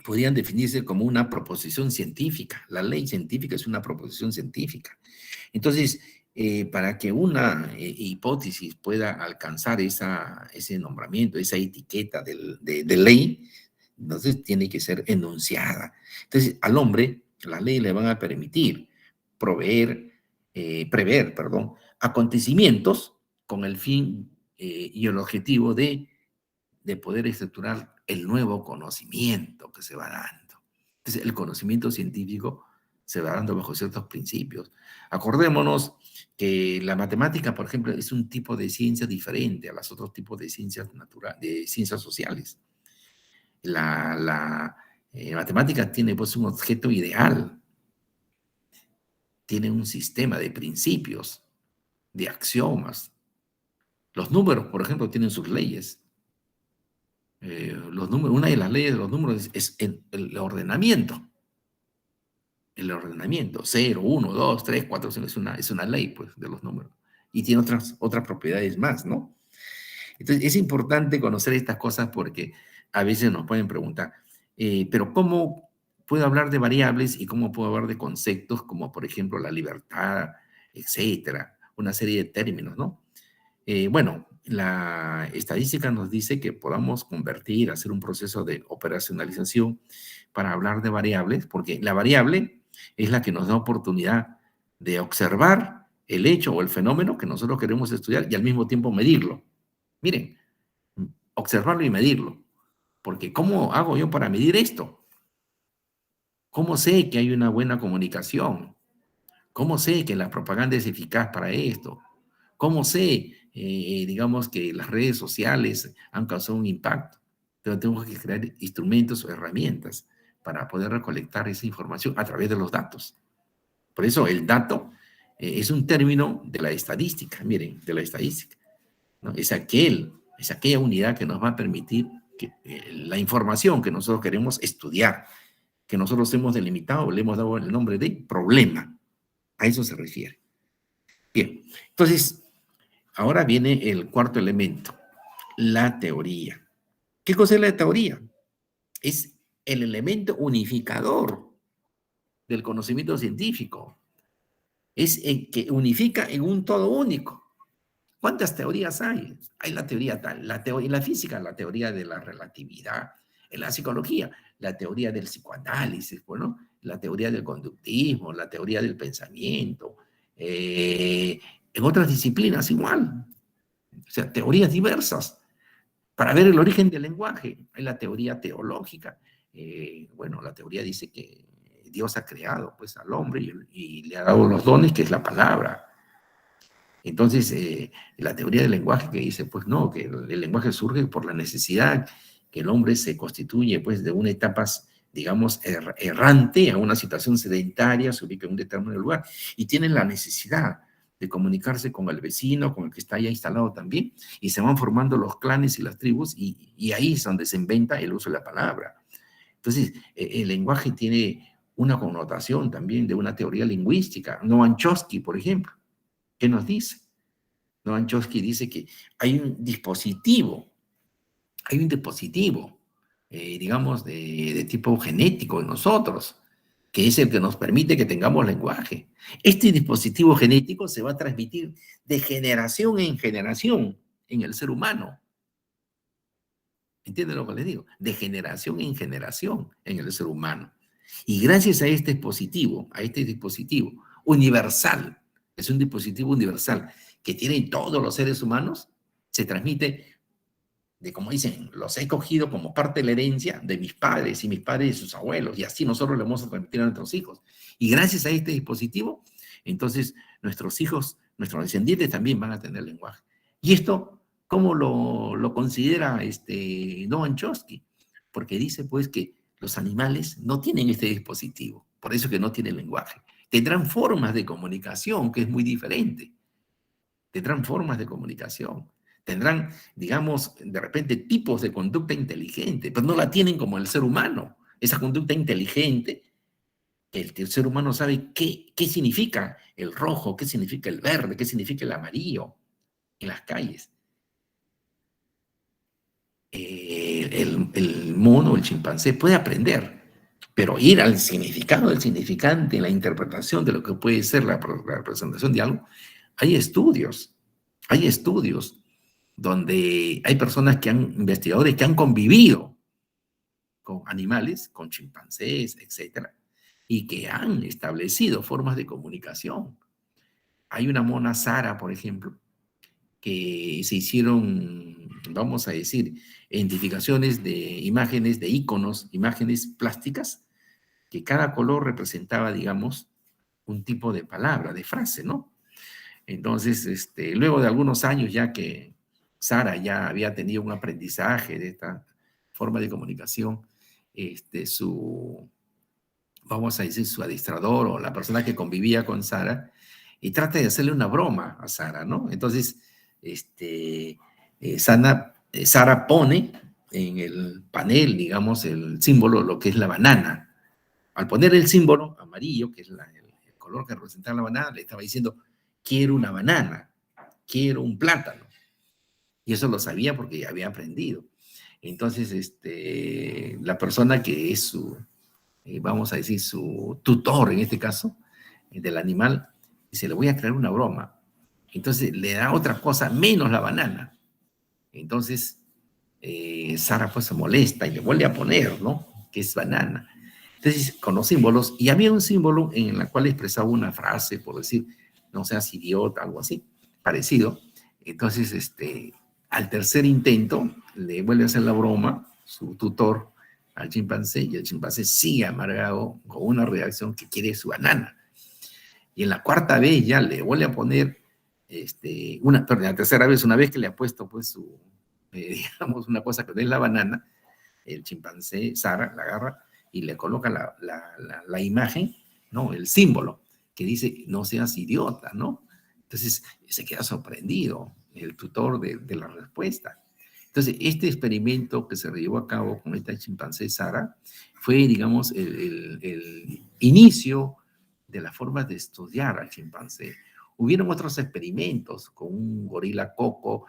podrían definirse como una proposición científica. La ley científica es una proposición científica. Entonces, para que una hipótesis pueda alcanzar ese nombramiento, esa etiqueta de ley, entonces tiene que ser enunciada. Entonces, al hombre, las leyes le van a permitir proveer prever, perdón, acontecimientos con el fin y el objetivo de poder estructurar el nuevo conocimiento que se va dando. Entonces, el conocimiento científico se va dando bajo ciertos principios. Acordémonos que la matemática, por ejemplo, es un tipo de ciencia diferente a los otros tipos de ciencias naturales, de ciencias sociales. La matemática tiene pues un objeto ideal, tiene un sistema de principios, de axiomas. Los números, por ejemplo, tienen sus leyes. Los números, una de las leyes de los números es el ordenamiento. El ordenamiento, 0, 1, 2, 3, 4, 5, es una ley pues, de los números. Y tiene otras propiedades más, ¿no? Entonces, es importante conocer estas cosas porque a veces nos pueden preguntar, pero ¿cómo puedo hablar de variables y cómo puedo hablar de conceptos como, por ejemplo, la libertad, etcétera? Una serie de términos, ¿no? Bueno, la estadística nos dice que podamos convertir, hacer un proceso de operacionalización para hablar de variables, porque la variable es la que nos da oportunidad de observar el hecho o el fenómeno que nosotros queremos estudiar y al mismo tiempo medirlo. Miren, observarlo y medirlo, porque ¿cómo hago yo para medir esto? ¿Cómo sé que hay una buena comunicación? ¿Cómo sé que la propaganda es eficaz para esto? ¿Cómo sé, digamos, que las redes sociales han causado un impacto? Pero tengo que crear instrumentos o herramientas para poder recolectar esa información a través de los datos. Por eso el dato es un término de la estadística, miren, de la estadística, ¿no? Es aquella unidad que nos va a permitir que, la información que nosotros queremos estudiar, que nosotros hemos delimitado, le hemos dado el nombre de problema. A eso se refiere. Bien, entonces, ahora viene el cuarto elemento, la teoría. ¿Qué cosa es la teoría? Es el elemento unificador del conocimiento científico. Es el que unifica en un todo único. ¿Cuántas teorías hay? Hay la teoría tal, en la física, la teoría de la relatividad, en la psicología, la teoría del psicoanálisis, bueno, la teoría del conductismo, la teoría del pensamiento, en otras disciplinas igual, o sea, teorías diversas. Para ver el origen del lenguaje, hay la teoría teológica. Bueno, la teoría dice que Dios ha creado pues, al hombre y le ha dado los dones, que es la palabra. Entonces, la teoría del lenguaje que dice, pues no, que el lenguaje surge por la necesidad que el hombre se constituye pues de una etapa, digamos, errante a una situación sedentaria, se ubica en un determinado lugar y tiene la necesidad de comunicarse con el vecino, con el que está ya instalado también, y se van formando los clanes y las tribus, y ahí es donde se inventa el uso de la palabra. Entonces, el lenguaje tiene una connotación también de una teoría lingüística. Noam Chomsky, por ejemplo, ¿qué nos dice? Noam Chomsky dice que hay un dispositivo, digamos, de tipo genético en nosotros, que es el que nos permite que tengamos lenguaje. Este dispositivo genético se va a transmitir de generación en generación en el ser humano. ¿Entienden lo que les digo? De generación en generación en el ser humano. Y gracias a este dispositivo universal, es un dispositivo universal que tienen todos los seres humanos, se transmite de, como dicen, los he cogido como parte de la herencia de mis padres y mis padres y sus abuelos, y así nosotros le vamos a transmitir a nuestros hijos. Y gracias a este dispositivo, entonces nuestros hijos, nuestros descendientes también van a tener lenguaje. Y esto, ¿cómo lo considera Noam Chomsky? Porque dice pues que los animales no tienen este dispositivo, por eso que no tienen lenguaje. Tendrán formas de comunicación, que es muy diferente. Tendrán formas de comunicación. Tendrán, digamos, de repente tipos de conducta inteligente, pero no la tienen como el ser humano. Esa conducta inteligente, el ser humano sabe qué significa el rojo, qué significa el verde, qué significa el amarillo en las calles. El mono, el chimpancé puede aprender, pero ir al significado del significante, la interpretación de lo que puede ser la representación de algo, hay estudios donde hay personas investigadores que han convivido con animales, con chimpancés, etcétera, y que han establecido formas de comunicación. hay una mona Sara, por ejemplo, que se hicieron, vamos a decir, identificaciones de imágenes, de iconos, imágenes plásticas, que cada color representaba, digamos, un tipo de palabra, de frase, ¿no? Entonces, luego de algunos años ya que Sara ya había tenido un aprendizaje de esta forma de comunicación, su, vamos a decir, su adiestrador o la persona que convivía con Sara, y trata de hacerle una broma a Sara, ¿no? Entonces, Sara pone en el panel, digamos, el símbolo, lo que es la banana. Al poner el símbolo amarillo, que es el color que representa la banana, le estaba diciendo, quiero una banana, quiero un plátano. Y eso lo sabía porque ya había aprendido. Entonces, la persona que es su, vamos a decir, su tutor en este caso, del animal, dice, le voy a traer una broma. Entonces le da otra cosa menos la banana. Entonces Sara pues se molesta y le vuelve a poner, ¿no? Que es banana. Entonces con los símbolos, y había un símbolo en el cual expresaba una frase, por decir, no seas idiota, algo así, parecido. Entonces, al tercer intento, le vuelve a hacer la broma, su tutor, al chimpancé, y el chimpancé sigue amargado con una reacción que quiere su banana. Y en la cuarta vez ya le vuelve a poner, perdón, la tercera vez, una vez que le ha puesto pues su, digamos, una cosa que no es la banana, el chimpancé, Sara, la agarra y le coloca la imagen, ¿no? El símbolo que dice, no seas idiota, ¿no? Entonces se queda sorprendido el tutor de la respuesta. Entonces, este experimento que se llevó a cabo con esta chimpancé Sara fue, digamos, el inicio de la forma de estudiar al chimpancé. Hubieron otros experimentos con un gorila coco,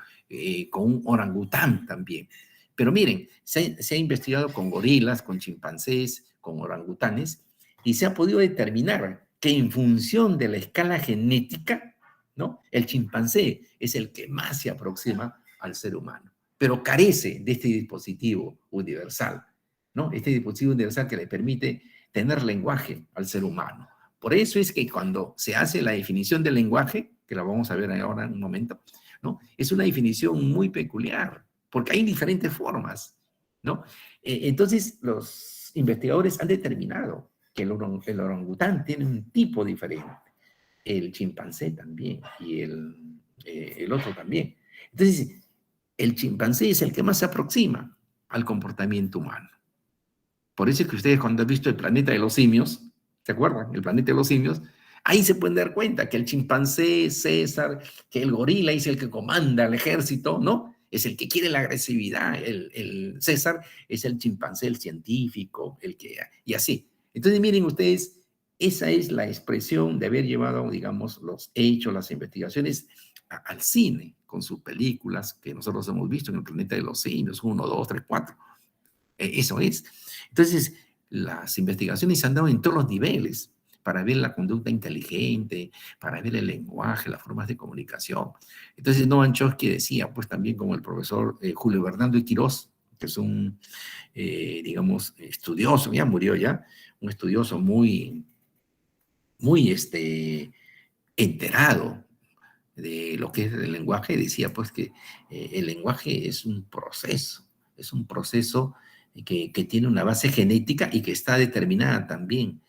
con un orangután también. Pero miren, se ha investigado con gorilas, con chimpancés, con orangutanes, y se ha podido determinar que en función de la escala genética, ¿no? El chimpancé es el que más se aproxima al ser humano, pero carece de este dispositivo universal, ¿no? Este dispositivo universal que le permite tener lenguaje al ser humano. Por eso es que cuando se hace la definición del lenguaje, que la vamos a ver ahora en un momento, ¿no? Es una definición muy peculiar, porque hay diferentes formas, ¿no? Entonces, los investigadores han determinado que el orangután tiene un tipo diferente, el chimpancé también, y el otro también. Entonces, el chimpancé es el que más se aproxima al comportamiento humano. Por eso es que ustedes cuando han visto el planeta de los simios, ¿se acuerdan? El planeta de los simios, ahí se pueden dar cuenta que el chimpancé, César, que el gorila es el que comanda el ejército, ¿no? Es el que quiere la agresividad. El César es el chimpancé, el científico, el que... Y así. Entonces, miren ustedes, esa es la expresión de haber llevado, digamos, los hechos, las investigaciones al cine, con sus películas que nosotros hemos visto en el planeta de los simios, 1, 2, 3, 4. Eso es. Entonces, las investigaciones se han dado en todos los niveles para ver la conducta inteligente, para ver el lenguaje, las formas de comunicación. Entonces, Noam Chomsky decía, pues también como el profesor Julio Bernardo de Quirós, que es un, digamos, estudioso, ya murió ya, un estudioso muy, muy enterado de lo que es el lenguaje, decía pues que el lenguaje es un proceso que tiene una base genética y que está determinada también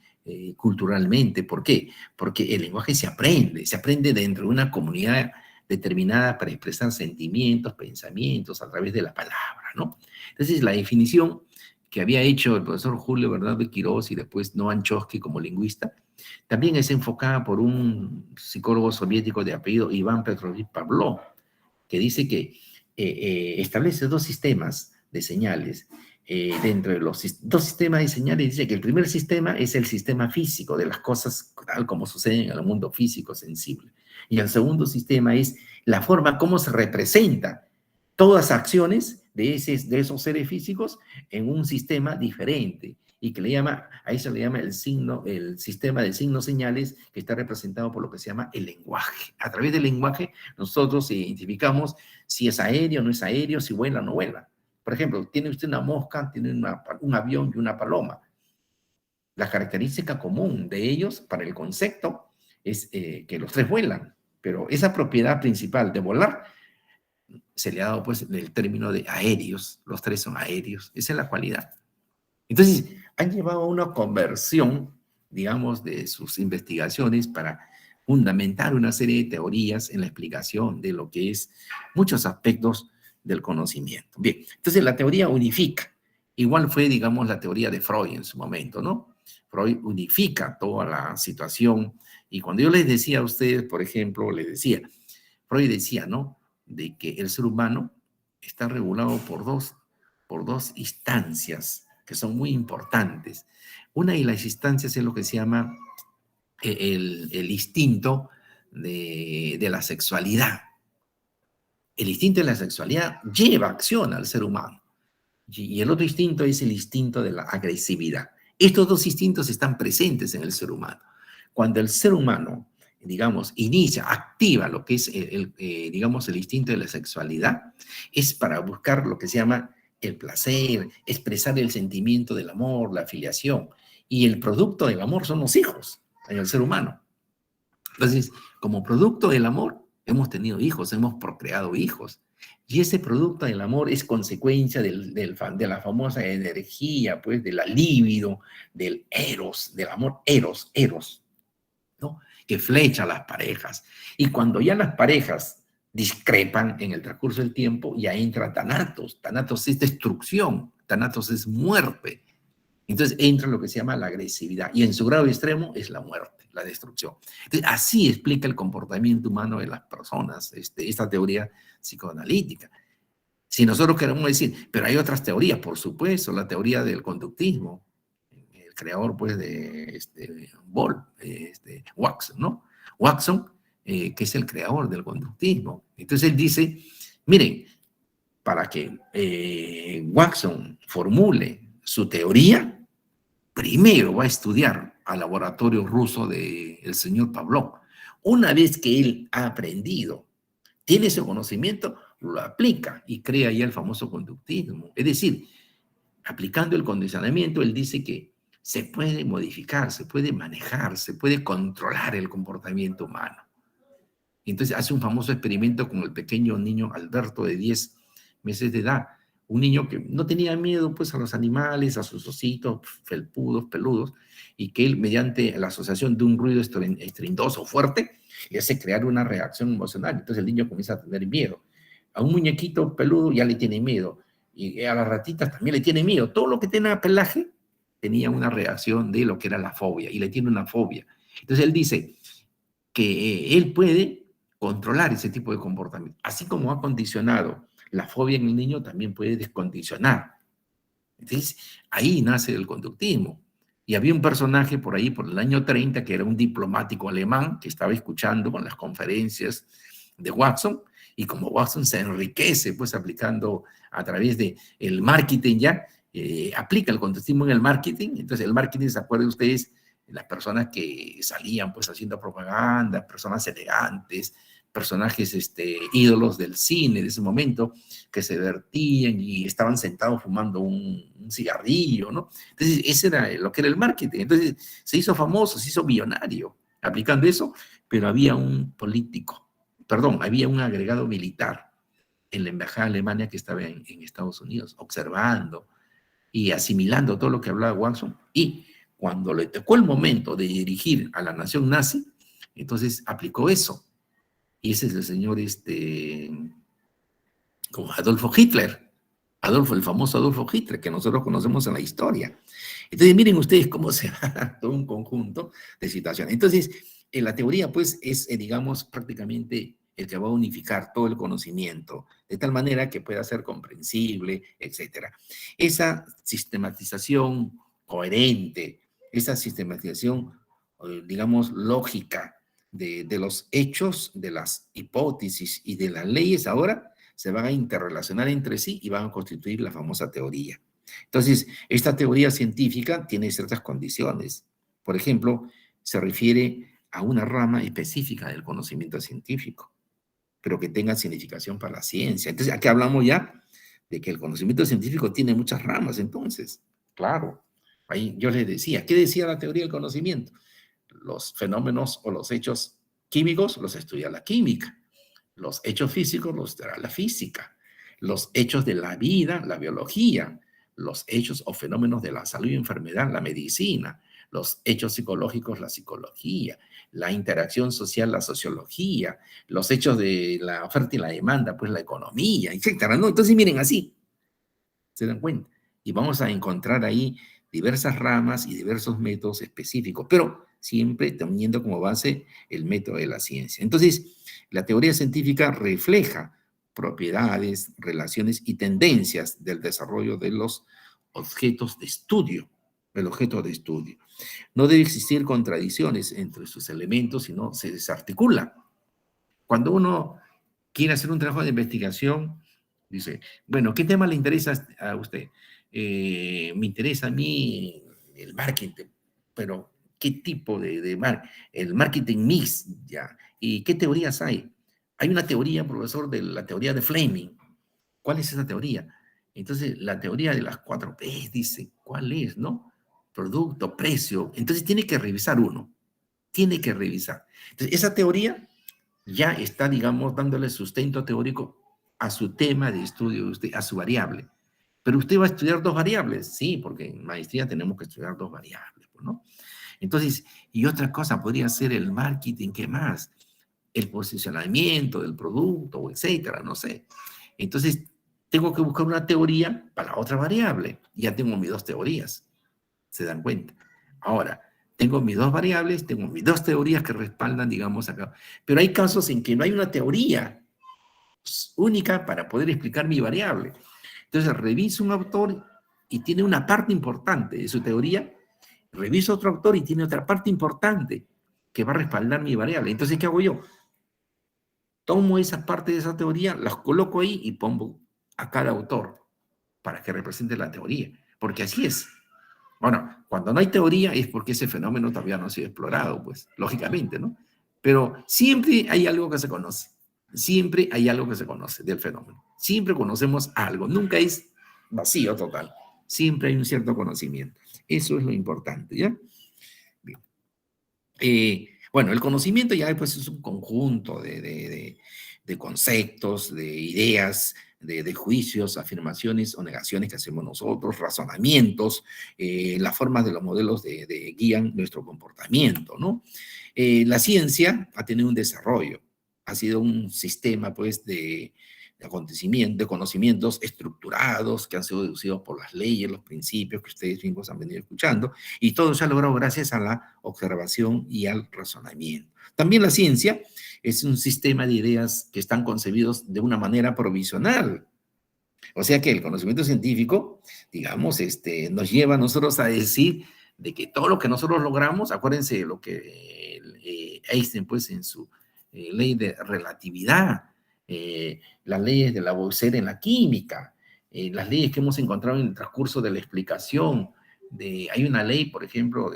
culturalmente. ¿Por qué? Porque el lenguaje se aprende dentro de una comunidad determinada para expresar sentimientos, pensamientos a través de la palabra, ¿no? Entonces, la definición que había hecho el profesor Julio Bernardo de Quirós y después Noam Chomsky como lingüista, también es enfocada por un psicólogo soviético de apellido Iván Petrovich Pavlov, que dice que establece dos sistemas de señales. Dentro de los dos sistemas de señales, dice que el primer sistema es el sistema físico de las cosas tal como suceden en el mundo físico sensible. Y el segundo sistema es la forma como se representa todas las acciones de esos seres físicos en un sistema diferente y que le llama, a eso le llama el sistema de signos señales que está representado por lo que se llama el lenguaje. A través del lenguaje nosotros identificamos si es aéreo o no es aéreo, si vuela o no vuela. Por ejemplo, tiene usted una mosca, tiene un avión y una paloma. La característica común de ellos para el concepto es que los tres vuelan. pero esa propiedad principal de volar se le ha dado pues el término de aéreos, los tres son aéreos, esa es la cualidad. Entonces, han llevado a una conversión, digamos, de sus investigaciones para fundamentar una serie de teorías en la explicación de lo que es muchos aspectos del conocimiento. Bien, entonces la teoría unifica. Igual fue, digamos, la teoría de Freud en su momento, ¿no? Freud unifica toda la situación. Y cuando yo les decía a ustedes, por ejemplo, Freud decía, ¿no? De que el ser humano está regulado por dos instancias que son muy importantes. Una de las instancias es lo que se llama el instinto de la sexualidad. El instinto de la sexualidad lleva acción al ser humano. Y el otro instinto es el instinto de la agresividad. Estos dos instintos están presentes en el ser humano. Cuando el ser humano, digamos, activa lo que es, digamos, el instinto de la sexualidad, es para buscar lo que se llama el placer, expresar el sentimiento del amor, la afiliación. Y el producto del amor son los hijos en el ser humano. Entonces, como producto del amor, hemos tenido hijos, hemos procreado hijos. Y ese producto del amor es consecuencia de la famosa energía, pues, de la libido, del eros, del amor eros, ¿no? Que flecha a las parejas. Y cuando ya las parejas discrepan en el transcurso del tiempo, ya entra Thanatos. Thanatos es destrucción, Thanatos es muerte. Entonces entra lo que se llama la agresividad y en su grado extremo es la muerte, la destrucción. Entonces, así explica el comportamiento humano de las personas, esta teoría psicoanalítica. Si nosotros queremos decir, pero hay otras teorías, por supuesto, la teoría del conductismo, el creador pues de Watson, ¿no? Watson, que es el creador del conductismo. Entonces él dice, miren, para que Watson formule su teoría, primero va a estudiar al laboratorio ruso del señor Pavlov. Una vez que él ha aprendido, tiene ese conocimiento, lo aplica y crea ya el famoso conductismo. Es decir, aplicando el condicionamiento, él dice que se puede modificar, se puede manejar, se puede controlar el comportamiento humano. Entonces hace un famoso experimento con el pequeño niño Alberto de 10 meses de edad, un niño que no tenía miedo pues a los animales, a sus ositos felpudos, peludos, y que él mediante la asociación de un ruido estrindoso fuerte, le hace crear una reacción emocional. Entonces el niño comienza a tener miedo. A un muñequito peludo ya le tiene miedo, y a las ratitas también le tiene miedo. Todo lo que tenía pelaje tenía una reacción de lo que era la fobia, y le tiene una fobia. Entonces él dice que él puede controlar ese tipo de comportamiento. Así como ha condicionado la fobia en el niño, también puede descondicionar. Entonces, ahí nace el conductismo. Y había un personaje por ahí, por el año 30, que era un diplomático alemán que estaba escuchando con las conferencias de Watson, y como Watson se enriquece, pues aplicando a través del marketing ya, aplica el conductismo en el marketing. Entonces, el marketing, ¿se acuerdan ustedes? Las personas que salían pues haciendo propaganda, personas elegantes, personajes ídolos del cine de ese momento, que se divertían y estaban sentados fumando un cigarrillo, ¿no? Entonces, ese era lo que era el marketing. Entonces, se hizo famoso, se hizo millonario aplicando eso, pero había un político, perdón, había un agregado militar en la embajada de Alemania que estaba en Estados Unidos, observando y asimilando todo lo que hablaba Watson, y cuando le tocó el momento de dirigir a la nación nazi, entonces aplicó eso. Y ese es el señor como Adolfo Hitler. El famoso Adolfo Hitler, que nosotros conocemos en la historia. Entonces, miren ustedes cómo se da todo un conjunto de situaciones. Entonces, en la teoría, pues, es, digamos, prácticamente el que va a unificar todo el conocimiento, de tal manera que pueda ser comprensible, etc. Esa sistematización coherente, esa sistematización, digamos, lógica de los hechos, de las hipótesis y de las leyes ahora, se van a interrelacionar entre sí y van a constituir la famosa teoría. Entonces, esta teoría científica tiene ciertas condiciones. Por ejemplo, se refiere a una rama específica del conocimiento científico, pero que tenga significación para la ciencia. Entonces, aquí hablamos ya de que el conocimiento científico tiene muchas ramas, entonces, claro. Ahí yo les decía, ¿qué decía la teoría del conocimiento? Los fenómenos o los hechos químicos los estudia la química, los hechos físicos los estudia la física, los hechos de la vida, la biología, los hechos o fenómenos de la salud y enfermedad, la medicina, los hechos psicológicos, la psicología, la interacción social, la sociología, los hechos de la oferta y la demanda, pues la economía, etcétera, ¿no? Entonces, miren, así, ¿se dan cuenta? Y vamos a encontrar ahí diversas ramas y diversos métodos específicos, pero siempre teniendo como base el método de la ciencia. Entonces, la teoría científica refleja propiedades, relaciones y tendencias del desarrollo de los objetos de estudio, el objeto de estudio. No debe existir contradicciones entre sus elementos, sino se desarticula. Cuando uno quiere hacer un trabajo de investigación, dice, bueno, ¿qué tema le interesa a usted? Me interesa a mí el marketing, pero ¿qué tipo el marketing mix, ya? ¿Y qué teorías hay? Hay una teoría, profesor, de la teoría de Fleming. ¿Cuál es esa teoría? Entonces, la teoría de las 4P dice, ¿cuál es, no? Producto, precio. Entonces, tiene que revisar uno. Tiene que revisar. Entonces, esa teoría ya está, digamos, dándole sustento teórico a su tema de estudio, a su variable. Pero usted va a estudiar dos variables, sí, porque en maestría tenemos que estudiar dos variables, ¿no? Entonces, y otra cosa podría ser el marketing, ¿qué más? El posicionamiento del producto, etcétera, no sé. Entonces, tengo que buscar una teoría para la otra variable. Ya tengo mis dos teorías, ¿se dan cuenta? Ahora, tengo mis dos variables, tengo mis dos teorías que respaldan, digamos, acá. Pero hay casos en que no hay una teoría única para poder explicar mi variable. Entonces, reviso un autor y tiene una parte importante de su teoría, reviso otro autor y tiene otra parte importante que va a respaldar mi variable. Entonces, ¿qué hago yo? Tomo esa parte de esa teoría, las coloco ahí y pongo a cada autor para que represente la teoría, porque así es. Bueno, cuando no hay teoría es porque ese fenómeno todavía no ha sido explorado, pues, lógicamente, ¿no? Pero siempre hay algo que se conoce, siempre hay algo que se conoce del fenómeno, siempre conocemos algo, nunca es vacío total, siempre hay un cierto conocimiento. Eso es lo importante, ¿ya? Bien. Bueno, el conocimiento ya pues, es un conjunto de conceptos, de ideas, de juicios, afirmaciones o negaciones que hacemos nosotros, razonamientos, las formas de los modelos guían nuestro comportamiento, ¿no? La ciencia ha tenido un desarrollo, ha sido un sistema pues acontecimientos, de conocimientos estructurados que han sido deducidos por las leyes, los principios que ustedes mismos han venido escuchando, y todo se ha logrado gracias a la observación y al razonamiento. También la ciencia es un sistema de ideas que están concebidos de una manera provisional. O sea que el conocimiento científico, digamos, nos lleva a nosotros a decir de que todo lo que nosotros logramos, acuérdense de lo que Einstein, pues, en su ley de relatividad, las leyes de Lavoisier en la química, las leyes que hemos encontrado en el transcurso de la explicación. Hay una ley, por ejemplo,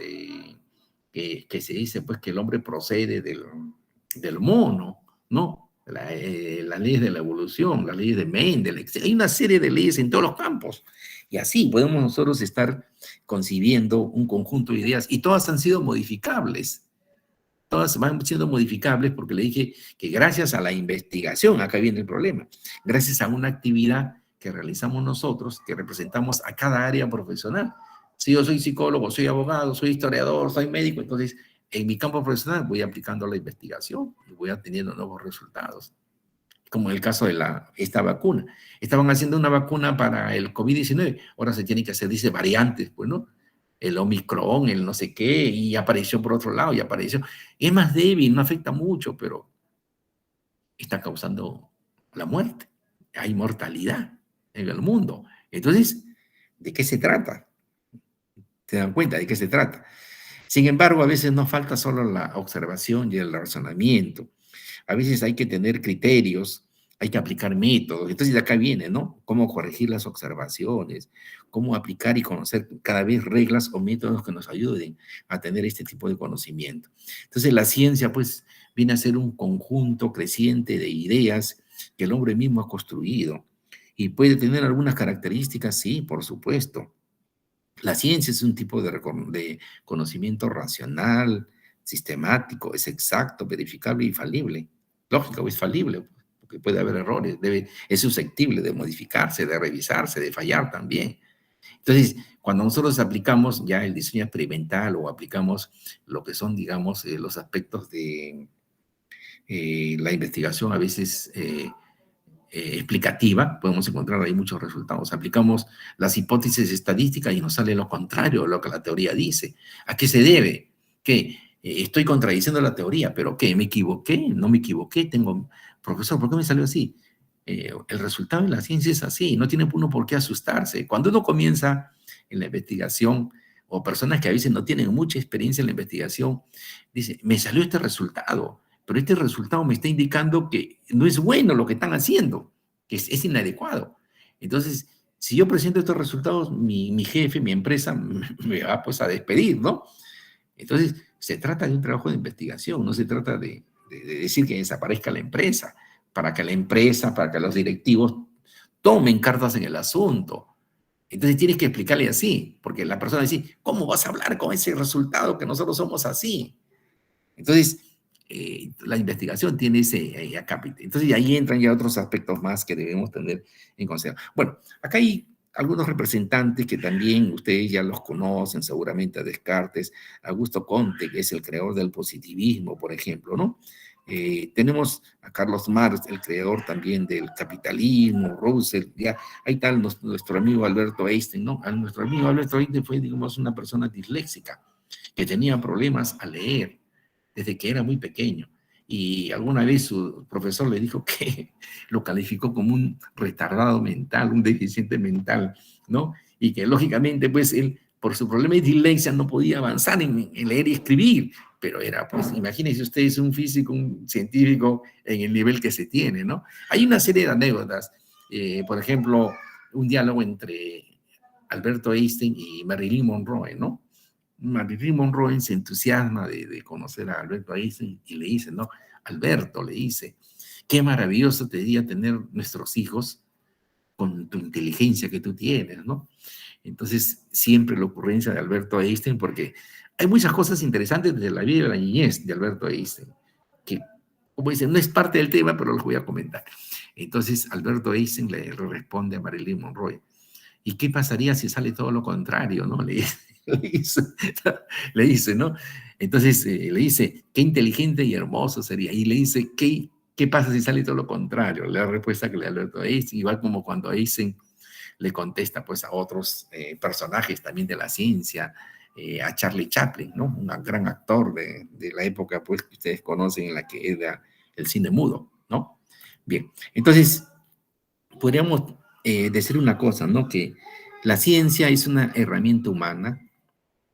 que se dice pues que el hombre procede del mono, ¿no? Las leyes de la evolución, las leyes de Mendel, etc. Hay una serie de leyes en todos los campos. Y así podemos nosotros estar concibiendo un conjunto de ideas y todas han sido modificables. Todas van siendo modificables porque le dije que gracias a la investigación, acá viene el problema, gracias a una actividad que realizamos nosotros, que representamos a cada área profesional. Si yo soy psicólogo, soy abogado, soy historiador, soy médico, entonces en mi campo profesional voy aplicando la investigación y voy obteniendo nuevos resultados. Como en el caso de esta vacuna. Estaban haciendo una vacuna para el COVID-19, ahora se tiene que hacer, dice, variantes, pues, ¿no? El Omicron, el no sé qué, y apareció por otro lado, y apareció. Es más débil, no afecta mucho, pero está causando la muerte. Hay mortalidad en el mundo. Entonces, ¿de qué se trata? ¿Se dan cuenta de qué se trata? Sin embargo, a veces nos falta solo la observación y el razonamiento. A veces hay que tener criterios, hay que aplicar métodos. Entonces de acá viene, ¿no? Cómo corregir las observaciones, cómo aplicar y conocer cada vez reglas o métodos que nos ayuden a tener este tipo de conocimiento. Entonces la ciencia, pues, viene a ser un conjunto creciente de ideas que el hombre mismo ha construido. Y puede tener algunas características, sí, por supuesto. La ciencia es un tipo de conocimiento racional, sistemático, es exacto, verificable y falible. Lógico, es falible, porque puede haber errores, es susceptible de modificarse, de revisarse, de fallar también. Entonces, cuando nosotros aplicamos ya el diseño experimental o aplicamos lo que son, digamos, los aspectos de la investigación a veces explicativa, podemos encontrar ahí muchos resultados. Aplicamos las hipótesis estadísticas y nos sale lo contrario de lo que la teoría dice. ¿A qué se debe? Que estoy contradiciendo la teoría, pero ¿qué? ¿Me equivoqué? ¿No me equivoqué? Profesor, ¿por qué me salió así? El resultado en la ciencia es así, no tiene uno por qué asustarse. Cuando uno comienza en la investigación, o personas que a veces no tienen mucha experiencia en la investigación, dice, me salió este resultado, pero este resultado me está indicando que no es bueno lo que están haciendo, que es inadecuado. Entonces, si yo presento estos resultados, mi jefe, mi empresa, me va pues a despedir, ¿no? Entonces, se trata de un trabajo de investigación, no se trata de decir que desaparezca la empresa, para que la empresa, para que los directivos tomen cartas en el asunto. Entonces tienes que explicarle así, porque la persona dice, ¿cómo vas a hablar con ese resultado que nosotros somos así? Entonces, la investigación tiene ese acápite. Entonces, ahí entran ya otros aspectos más que debemos tener en consideración. Bueno, acá hay algunos representantes que también ustedes ya los conocen, seguramente a Descartes, Augusto Comte, que es el creador del positivismo, por ejemplo, ¿no? Tenemos a Carlos Marx, el creador también del capitalismo, Russell, ya, ahí está nuestro amigo Alberto Einstein, ¿no? Nuestro amigo Alberto Einstein fue, digamos, una persona disléxica que tenía problemas al leer desde que era muy pequeño. Y alguna vez su profesor le dijo que lo calificó como un retardado mental, un deficiente mental, ¿no? Y que lógicamente, pues él, por su problema de dislexia, no podía avanzar en leer y escribir. Pero era, pues, imagínense ustedes un físico, un científico en el nivel que se tiene, ¿no? Hay una serie de anécdotas. Por ejemplo, un diálogo entre Alberto Einstein y Marilyn Monroe, ¿no? Marilyn Monroe se entusiasma de conocer a Alberto Einstein y le dice, ¿no? Alberto, le dice, qué maravilloso sería tener nuestros hijos con tu inteligencia que tú tienes, ¿no? Entonces, siempre la ocurrencia de Alberto Einstein, porque hay muchas cosas interesantes desde la vida y la niñez de Alberto Einstein, que, como dicen, no es parte del tema, pero los voy a comentar. Entonces, Alberto Einstein le responde a Marilyn Monroe, ¿y qué pasaría si sale todo lo contrario, no? Le dice, ¿no? Entonces le dice, qué inteligente y hermoso sería. Y le dice, ¿qué pasa si sale todo lo contrario? La respuesta que le da Alberto Einstein, igual como cuando Einstein le contesta pues a otros personajes también de la ciencia, a Charlie Chaplin, ¿no? Un gran actor de la época pues que ustedes conocen en la que era el cine mudo, ¿no? Bien, entonces podríamos decir una cosa, ¿no? Que la ciencia es una herramienta humana,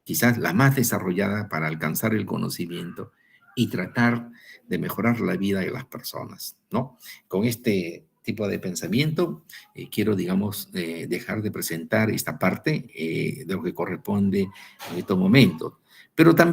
quizás la más desarrollada para alcanzar el conocimiento y tratar de mejorar la vida de las personas, ¿no? Con este tipo de pensamiento, quiero, digamos, dejar de presentar esta parte de lo que corresponde en estos momentos. Pero también